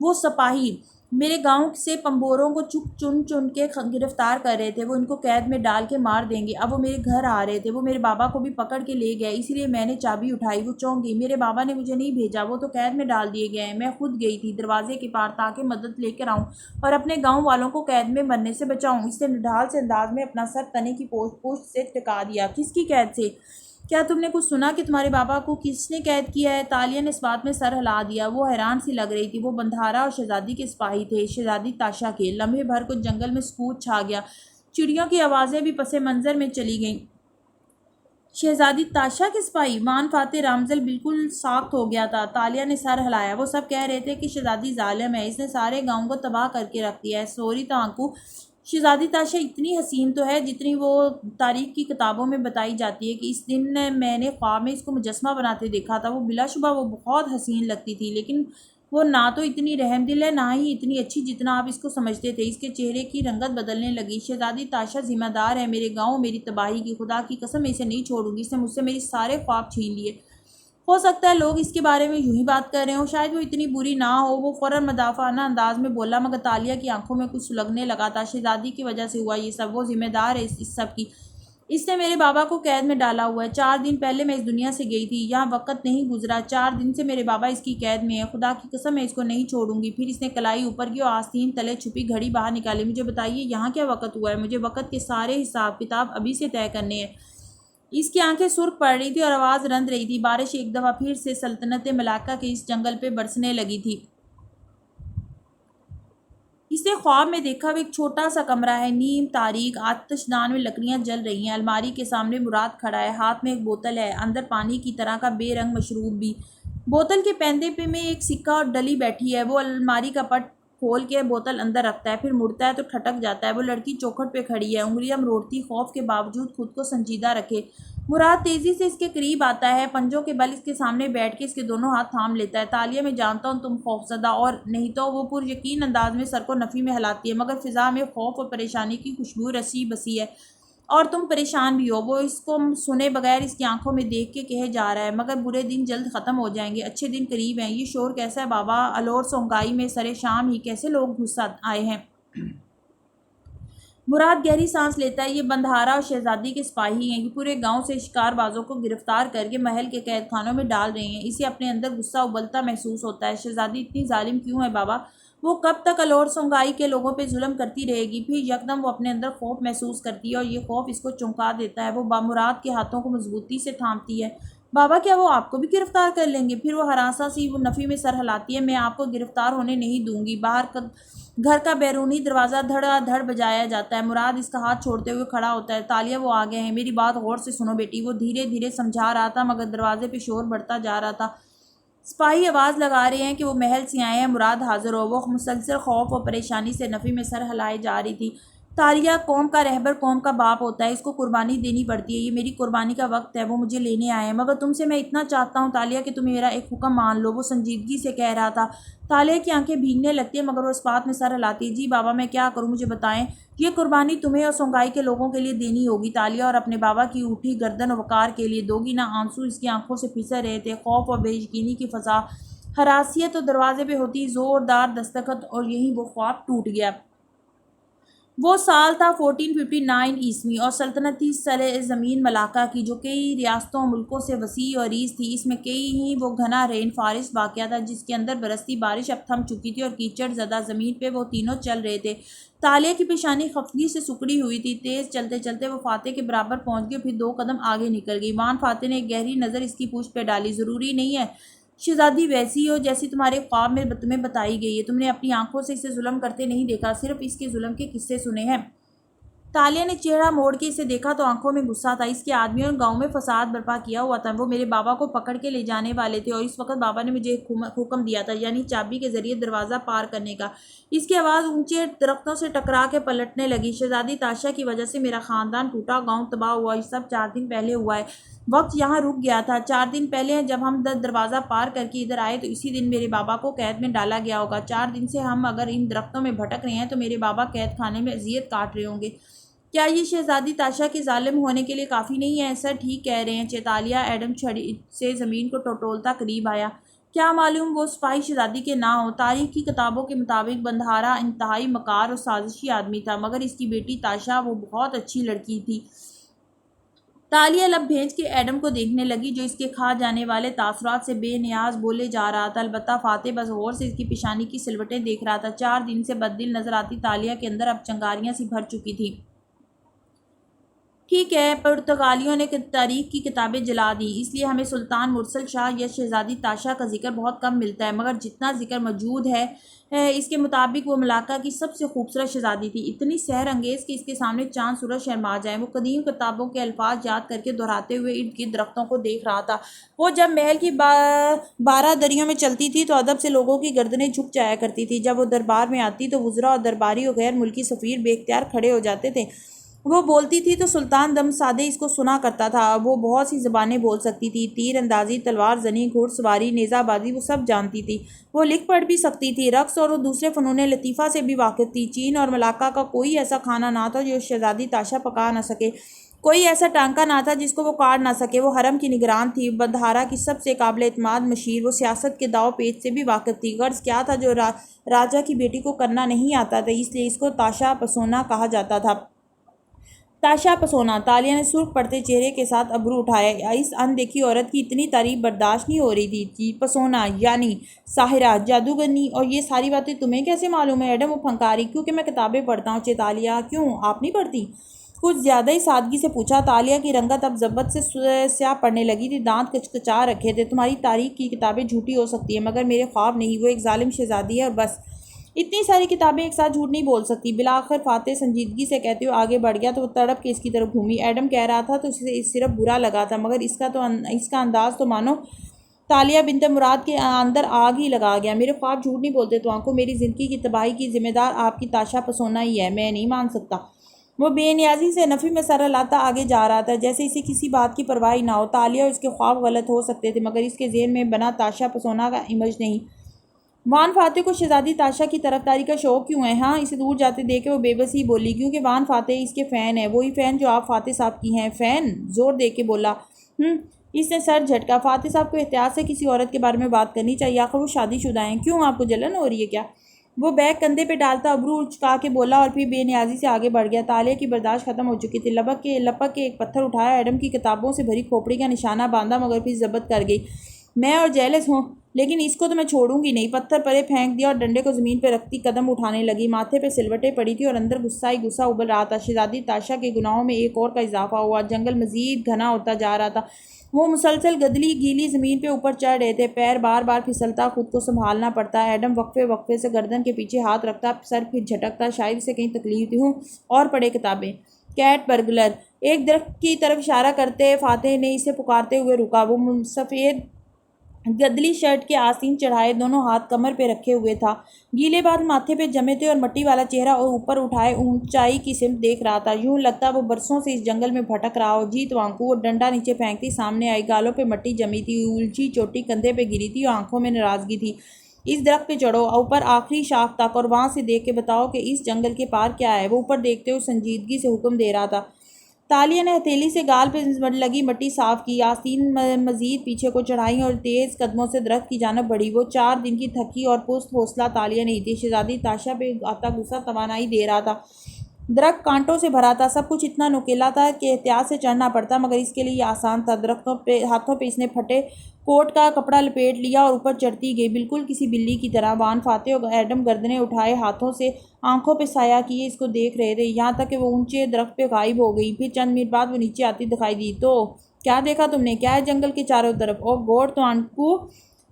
وہ سپاہی میرے گاؤں سے پمبوروں کو چن چن کے گرفتار کر رہے تھے۔ وہ ان کو قید میں ڈال کے مار دیں گے۔ اب وہ میرے گھر آ رہے تھے۔ وہ میرے بابا کو بھی پکڑ کے لے گئے، اسی لیے میں نے چابی اٹھائی۔ وہ چونک گئی۔ میرے بابا نے مجھے نہیں بھیجا، وہ تو قید میں ڈال دیے گئے ہیں۔ میں خود گئی تھی دروازے کے پار تاکہ مدد لے کر آؤں اور اپنے گاؤں والوں کو قید میں مرنے سے بچاؤں۔ اس نے نڈھال سے انداز میں اپنا سر تنے کی پشت سے ٹکا دیا۔ کس کی قید سے؟ کیا تم نے کچھ سنا کہ تمہارے بابا کو کس نے قید کیا ہے؟ تالیہ نے اس بات میں سر ہلا دیا۔ وہ حیران سی لگ رہی تھی۔ وہ بندھارا اور شہزادی کے سپاہی تھے، شہزادی تاشا کے۔ لمحے بھر کو جنگل میں سکوت چھا گیا۔ چڑیوں کی آوازیں بھی پس منظر میں چلی گئیں۔ شہزادی تاشا کے سپاہی؟ وان فاتح رامزل بالکل ساخت ہو گیا تھا۔ تالیہ نے سر ہلایا۔ وہ سب کہہ رہے تھے کہ شہزادی ظالم ہے، اس نے سارے گاؤں کو تباہ کر کے رکھ دیا ہے۔ سوری تانکو، شہزادی تاشا اتنی حسین تو ہے جتنی وہ تاریخ کی کتابوں میں بتائی جاتی ہے کہ اس دن میں نے خواب میں اس کو مجسمہ بناتے دیکھا تھا۔ وہ بلا شبہ وہ بہت حسین لگتی تھی، لیکن وہ نہ تو اتنی رحم دل ہے، نہ ہی اتنی اچھی جتنا آپ اس کو سمجھتے تھے۔ اس کے چہرے کی رنگت بدلنے لگی۔ شہزادی تاشا ذمہ دار ہے میرے گاؤں، میری تباہی کی۔ خدا کی قسم میں اسے نہیں چھوڑوں گی۔ اس نے مجھ سے میری سارے خواب چھین لیے۔ ہو سکتا ہے لوگ اس کے بارے میں یوں ہی بات کر رہے ہوں، شاید وہ اتنی بری نہ ہو۔ وہ فوراً مدافعانہ انداز میں بولا، مگر تالیہ کی آنکھوں میں کچھ سلگنے لگا تھا۔ شہزادی کی وجہ سے ہوا یہ سب، وہ ذمہ دار ہے اس سب کی۔ اس نے میرے بابا کو قید میں ڈالا ہوا ہے۔ 4 دن پہلے میں اس دنیا سے گئی تھی، یہاں وقت نہیں گزرا۔ 4 دن سے میرے بابا اس کی قید میں ہے۔ خدا کی قسم میں اس کو نہیں چھوڑوں گی۔ پھر اس نے کلائی اوپر کی اور آستین تلے چھپی گھڑی باہر نکالی۔ مجھے بتائیے یہاں کیا وقت ہوا ہے؟ مجھے وقت کے سارے حساب کتاب ابھی سے طے کرنے ہیں۔ اس کی آنکھیں سرخ پڑ رہی تھی اور آواز رند رہی تھی۔ بارش ایک دفعہ پھر سے سلطنت ملاکہ کے اس جنگل پہ برسنے لگی تھی۔ اس نے خواب میں دیکھا وہ ایک چھوٹا سا کمرہ ہے، نیم تاریک۔ آتش دان میں لکڑیاں جل رہی ہیں۔ الماری کے سامنے مراد کھڑا ہے، ہاتھ میں ایک بوتل ہے، اندر پانی کی طرح کا بے رنگ مشروب بھی۔ بوتل کے پیندے پہ میں ایک سکہ اور ڈلی بیٹھی ہے۔ وہ الماری کا پٹ کھول کے بوتل اندر رکھتا ہے، پھر مڑتا ہے تو ٹھٹک جاتا ہے۔ وہ لڑکی چوکھٹ پہ کھڑی ہے، انگلیاں مروڑتی، خوف کے باوجود خود کو سنجیدہ رکھے۔ مراد تیزی سے اس کے قریب آتا ہے، پنجوں کے بل اس کے سامنے بیٹھ کے اس کے دونوں ہاتھ تھام لیتا ہے۔ تالیہ، میں جانتا ہوں تم خوفزدہ اور نہیں تو وہ پر یقین انداز میں سر کو نفی میں ہلاتی ہے، مگر فضا میں خوف اور پریشانی کی خوشبو رسی بسی ہے، اور تم پریشان بھی ہو۔ وہ اس کو سنے بغیر اس کی آنکھوں میں دیکھ کے کہے جا رہا ہے، مگر برے دن جلد ختم ہو جائیں گے، اچھے دن قریب ہیں۔ یہ شور کیسا ہے بابا؟ الور سونگائی میں سرے شام ہی کیسے لوگ گھس آئے ہیں؟ مراد گہری سانس لیتا ہے۔ یہ بندھارا اور شہزادی کے سپاہی ہیں، یہ پورے گاؤں سے شکار بازوں کو گرفتار کر کے محل کے قید خانوں میں ڈال رہے ہیں۔ اسے اپنے اندر غصہ ابلتا محسوس ہوتا ہے۔ شہزادی اتنی ظالم کیوں ہے بابا؟ وہ کب تک الور سونگائی کے لوگوں پہ ظلم کرتی رہے گی؟ پھر یکدم وہ اپنے اندر خوف محسوس کرتی ہے اور یہ خوف اس کو چونکا دیتا ہے۔ وہ مراد کے ہاتھوں کو مضبوطی سے تھامتی ہے۔ بابا، کیا وہ آپ کو بھی گرفتار کر لیں گے؟ پھر وہ ہراساں سی وہ نفی میں سر ہلاتی ہے۔ میں آپ کو گرفتار ہونے نہیں دوں گی۔ باہر گھر کا بیرونی دروازہ دھڑا دھڑ بجایا جاتا ہے۔ مراد اس کا ہاتھ چھوڑتے ہوئے کھڑا ہوتا ہے۔ تالیہ، وہ آ گئے ہیں، میری بات غور سے سنو بیٹی۔ وہ دھیرے دھیرے سمجھا رہا تھا، مگر دروازے پہ شور بڑھتا جا رہا تھا۔ سپاہی آواز لگا رہے ہیں کہ وہ محل سے آئے ہیں، مراد حاضر ہو۔ وہ مسلسل خوف اور پریشانی سے نفی میں سر ہلائے جا رہی تھی۔ تالیہ، قوم کا رہبر قوم کا باپ ہوتا ہے، اس کو قربانی دینی پڑتی ہے۔ یہ میری قربانی کا وقت ہے، وہ مجھے لینے آئے ہیں، مگر تم سے میں اتنا چاہتا ہوں تالیہ کہ تم میرا ایک حکم مان لو۔ وہ سنجیدگی سے کہہ رہا تھا۔ تالیہ کی آنکھیں بھیگنے لگتی ہیں، مگر وہ اس بات میں سر ہلاتی ہے۔ جی بابا، میں کیا کروں؟ مجھے بتائیں۔ یہ قربانی تمہیں اور سونگائی کے لوگوں کے لیے دینی ہوگی تالیہ، اور اپنے بابا کی اٹھی گردن و وقار کے لیے دو گی نہ۔ آنسو اس کی آنکھوں سے پھسل رہے تھے، خوف اور بے یقینی کی فضا۔ ہراسیت اور دروازے پہ ہوتی زوردار دستخط، اور یہیں وہ خواب ٹوٹ گیا۔ وہ سال تھا 1459 عیسوی، اور سلطنت تھی سرزمین ملاکہ کی، جو کئی ریاستوں اور ملکوں سے وسیع و عریض تھی۔ اس میں کئی ہی وہ گھنا رین فارسٹ واقع تھا جس کے اندر برستی بارش اب تھم چکی تھی، اور کیچڑ زدہ زمین پہ وہ تینوں چل رہے تھے۔ تالیہ کی پیشانی خفگی سے سکڑی ہوئی تھی۔ تیز چلتے چلتے وہ فاتح کے برابر پہنچ گئی، پھر 2 قدم آگے نکل گئی۔ وان فاتح نے ایک گہری نظر اس کی پوچھ پہ ڈالی۔ ضروری نہیں ہے شہزادی ویسی ہو جیسی تمہارے خواب میں تمہیں بتائی گئی ہے۔ تم نے اپنی آنکھوں سے اسے ظلم کرتے نہیں دیکھا، صرف اس کے ظلم کے قصے سنے ہیں۔ تالیہ نے چہرہ موڑ کے اسے دیکھا تو آنکھوں میں غصہ تھا۔ اس کے آدمیوں نے گاؤں میں فساد برپا کیا ہوا تھا۔ وہ میرے بابا کو پکڑ کے لے جانے والے تھے اور اس وقت بابا نے مجھے ایک حکم دیا تھا، یعنی چابی کے ذریعے دروازہ پار کرنے کا۔ اس کی آواز اونچے درختوں سے ٹکرا کے پلٹنے لگی۔ شہزادی تاشا کی وجہ سے میرا خاندان ٹوٹا، گاؤں تباہ ہوا۔ یہ سب 4 دن پہلے ہوا ہے۔ وقت یہاں رک گیا تھا۔ 4 دن پہلے جب ہم دروازہ پار کر کے ادھر آئے تو اسی دن میرے بابا کو قید میں ڈالا گیا ہوگا۔ 4 دن سے ہم اگر ان درختوں میں بھٹک رہے ہیں تو میرے بابا قید خانے میں اذیت کاٹ رہے ہوں گے۔ کیا یہ شہزادی تاشا کے ظالم ہونے کے لیے کافی نہیں ہے؟ سر ٹھیک کہہ رہے ہیں۔ چیتالیہ ایڈم چھڑی سے زمین کو ٹٹولتا قریب آیا۔ کیا معلوم وہ سپاہی شہزادی کے نہ ہوں۔ تاریخ کی کتابوں کے مطابق بندھارا انتہائی مکار اور سازشی آدمی تھا، مگر اس کی بیٹی تاشا وہ بہت اچھی لڑکی تھی۔ تالیہ لب بھیج کے ایڈم کو دیکھنے لگی جو اس کے کھا جانے والے تاثرات سے بے نیاز بولے جا رہا تھا۔ البتہ فاتح بس غور سے اس کی پیشانی کی سلوٹیں دیکھ رہا تھا۔ 4 دن سے بددل نظر آتی تالیہ کے اندر اب چنگاریاں سی بھر چکی تھیں۔ ٹھیک ہے، پرتگالیوں نے تاریخ کی کتابیں جلا دیں، اس لیے ہمیں سلطان مرسل شاہ یا شہزادی تاشا کا ذکر بہت کم ملتا ہے، مگر جتنا ذکر موجود ہے اس کے مطابق وہ ملاقہ کی سب سے خوبصورت شہزادی تھی، اتنی سحر انگیز کہ اس کے سامنے چاند سورج شرما جائیں۔ وہ قدیم کتابوں کے الفاظ یاد کر کے دہراتے ہوئے ارد گرد درختوں کو دیکھ رہا تھا۔ وہ جب محل کی 12 دریوں میں چلتی تھی تو ادب سے لوگوں کی گردنیں جھک جایا کرتی تھی۔ جب وہ دربار میں آتی تو وزراء اور درباری و غیر ملکی سفیر بے اختیار کھڑے ہو جاتے تھے۔ وہ بولتی تھی تو سلطان دم سادے اس کو سنا کرتا تھا۔ وہ بہت سی زبانیں بول سکتی تھی، تیر اندازی، تلوار زنی، گھڑ سواری، نیزہ بازی، وہ سب جانتی تھی۔ وہ لکھ پڑھ بھی سکتی تھی، رقص اور دوسرے فنون لطیفہ سے بھی واقف تھی۔ چین اور ملاقہ کا کوئی ایسا کھانا نہ تھا جو شہزادی تاشا پکا نہ سکے، کوئی ایسا ٹانکا نہ تھا جس کو وہ کاٹ نہ سکے۔ وہ حرم کی نگران تھی، بندھارا کی سب سے قابل اعتماد مشیر۔ وہ سیاست کے داؤ پیچ سے بھی واقف تھی۔ غرض کیا تھا جو راجا کی بیٹی کو کرنا نہیں آتا تھا، اس لیے اس کو تاشا پسونا کہا جاتا تھا۔ تاشا پسونا، تالیہ نے سرخ پڑتے چہرے کے ساتھ ابرو اٹھایا۔ اس ان دیکھی عورت کی اتنی تعریف برداشت نہیں ہو رہی تھی۔ پسونا یعنی ساحرہ، جادوگرنی، اور یہ ساری باتیں تمہیں کیسے معلوم ہے؟ ایڈم وہ پھنکاری، کیونکہ میں کتابیں پڑھتا ہوں۔ چیتالیہ، کیوں آپ نہیں پڑھتی؟ کچھ زیادہ ہی سادگی سے پوچھا۔ تالیہ کی رنگت اب ضبط سے سیاہ پڑنے لگی تھی، دانت کچکچا رکھے تھے۔ تمہاری تاریخ کی کتابیں جھوٹی ہو سکتی ہیں مگر میرے خواب نہیں۔ وہ ایک ظالم شہزادی ہے اور بس۔ اتنی ساری کتابیں ایک ساتھ جھوٹ نہیں بول سکتی۔ بالآخر فاتح سنجیدگی سے کہتے ہوئے آگے بڑھ گیا تو وہ تڑپ کے اس کی طرف گھومی۔ ایڈم کہہ رہا تھا تو اسے صرف برا لگا تھا، مگر اس کا انداز تو مانو تالیہ بنت مراد کے اندر آگ ہی لگا گیا۔ میرے خواب جھوٹ نہیں بولتے تو آنکھوں، میری زندگی کی تباہی کی ذمہ دار آپ کی تاشا پسونا ہی ہے، میں نہیں مان سکتا۔ وہ بے نیازی سے نفی میں سر ہلاتا آگے جا رہا تھا جیسے اسے کسی بات کی پرواہ نہ ہو۔ تالیہ اور اس کے خواب غلط ہو سکتے تھے مگر اس کے ذہن میں بنا تاشا پسونا کا امیج نہیں۔ وان فاتح کو شہزادی تاشا کی طرفداری کا شوق کیوں ہے؟ ہاں، اسے دور جاتے دیکھ کے وہ بے بس ہی بولی، کیونکہ وان فاتح اس کے فین ہے، وہی فین جو آپ فاتح صاحب کی ہیں۔ فین؟ زور دے کے بولا۔ اس نے سر جھٹکا۔ فاتح صاحب کو احتیاط سے کسی عورت کے بارے میں بات کرنی چاہیے، آخر وہ شادی شدہ ہیں۔ کیوں، آپ کو جلن ہو رہی ہے کیا؟ وہ بیگ کندھے پہ ڈالتا ابرو اچکا کے بولا اور پھر بے نیازی سے آگے بڑھ گیا۔ تالیہ کی برداشت ختم ہو چکی تھی، لپک کے ایک پتھر اٹھایا، ایڈم کی کتابوں سے بھری کھوپڑی کا نشانہ باندھا مگر پھر ضبط کر گئی۔ میں اور جیلس ہوں لیکن اس کو تو میں چھوڑوں گی نہیں۔ پتھر پرے پھینک دیا اور ڈنڈے کو زمین پہ رکھتی قدم اٹھانے لگی۔ ماتھے پہ سلوٹیں پڑی تھی اور اندر غصہ ہی غصہ ابل رہا تھا۔ شہزادی تاشا کے گناہوں میں ایک اور کا اضافہ ہوا، جنگل مزید گھنا ہوتا جا رہا تھا۔ وہ مسلسل گیلی زمین پہ اوپر چڑھ رہے تھے، پیر بار بار پھسلتا، خود کو سنبھالنا پڑتا۔ ایڈم وقفے سے گردن کے پیچھے ہاتھ رکھتا، سر پھر جھٹکتا، شاید اسے کہیں تکلیف دی ہوں۔ اور پڑھے کتابیں۔ کیٹ برگلر، ایک درخت کی طرف اشارہ کرتے فاتح نے اسے پکارتے ہوئے روکا۔ وہ سفید گدلی شرٹ کے آستین چڑھائے دونوں ہاتھ کمر پہ رکھے ہوئے تھا، گیلے بال ماتھے پہ جمے تھے اور مٹی والا چہرہ اوپر اٹھائے اونچائی کی سمت دیکھ رہا تھا۔ یوں لگتا وہ برسوں سے اس جنگل میں بھٹک رہا ہو۔ جی توانکو، وہ ڈنڈا نیچے پھینکتی سامنے آئی، گالوں پہ مٹی جمی تھی، الجھی چوٹی کندھے پہ گری تھی اور آنکھوں میں ناراضگی تھی۔ اس درخت پہ چڑھو، اوپر آخری شاخ تک، اور وہاں سے دیکھ کے بتاؤ کہ اس جنگل کے پار کیا ہے۔ وہ اوپر دیکھتے ہوئے سنجیدگی سے حکم دے رہا تھا۔ تالیہ نے ہتھیلی سے گال پہ لگی مٹی صاف کی، آستین مزید پیچھے کو چڑھائیں اور تیز قدموں سے درخت کی جانب بڑھی۔ وہ 4 دن کی تھکی اور پست حوصلہ تالیہ نہیں تھی، شہزادی تاشا پہ آتا غصہ توانائی دے رہا تھا۔ درخت کانٹوں سے بھرا تھا، سب کچھ اتنا نوکیلا تھا کہ احتیاط سے چڑھنا پڑتا، مگر اس کے لیے یہ آسان تھا۔ ہاتھوں پہ اس نے پھٹے کوٹ کا کپڑا لپیٹ لیا اور اوپر چڑھتی گئی، بالکل کسی بلی کی طرح۔ وان فاتح اور ایڈم گردنیں اٹھائے ہاتھوں سے آنکھوں پہ سایہ کیے اس کو دیکھ رہے تھے، یہاں تک کہ وہ اونچے درخت پہ غائب ہو گئی۔ پھر چند منٹ بعد وہ نیچے آتی دکھائی دی۔ تو کیا دیکھا تم نے؟ کیا ہے جنگل کے چاروں طرف؟ اور گوڑ توانکو،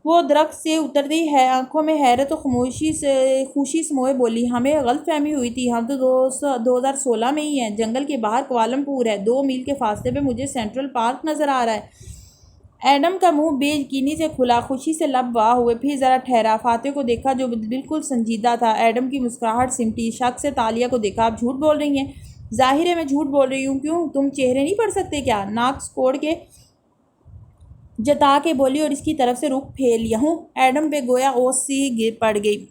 وہ درخت سے اترتی ہے، آنکھوں میں حیرت و خوشی سموئے بولی، ہمیں غلط فہمی ہوئی تھی، ہم تو 2016 میں ہی ہیں، جنگل کے باہر کوالمپور ہے، 2 میل کے فاصلے پہ مجھے سینٹرل پارک نظر آ رہا ہے۔ ایڈم کا منہ بے یقینی سے کھلا، خوشی سے لب واہ ہوئے، پھر ذرا ٹھہرا، فاتح کو دیکھا جو بالکل سنجیدہ تھا۔ ایڈم کی مسکراہٹ سمٹی، شک سے تالیہ کو دیکھا، آپ جھوٹ بول رہی ہیں؟ ظاہر ہے میں جھوٹ بول رہی ہوں، کیوں تم چہرے نہیں پڑھ سکتے کیا؟ ناک کوڑ کے جتا کے بولی اور اس کی طرف سے رخ پھیر لیا ہوں۔ ایڈم پہ گویا اوس سی گر پڑ گئی۔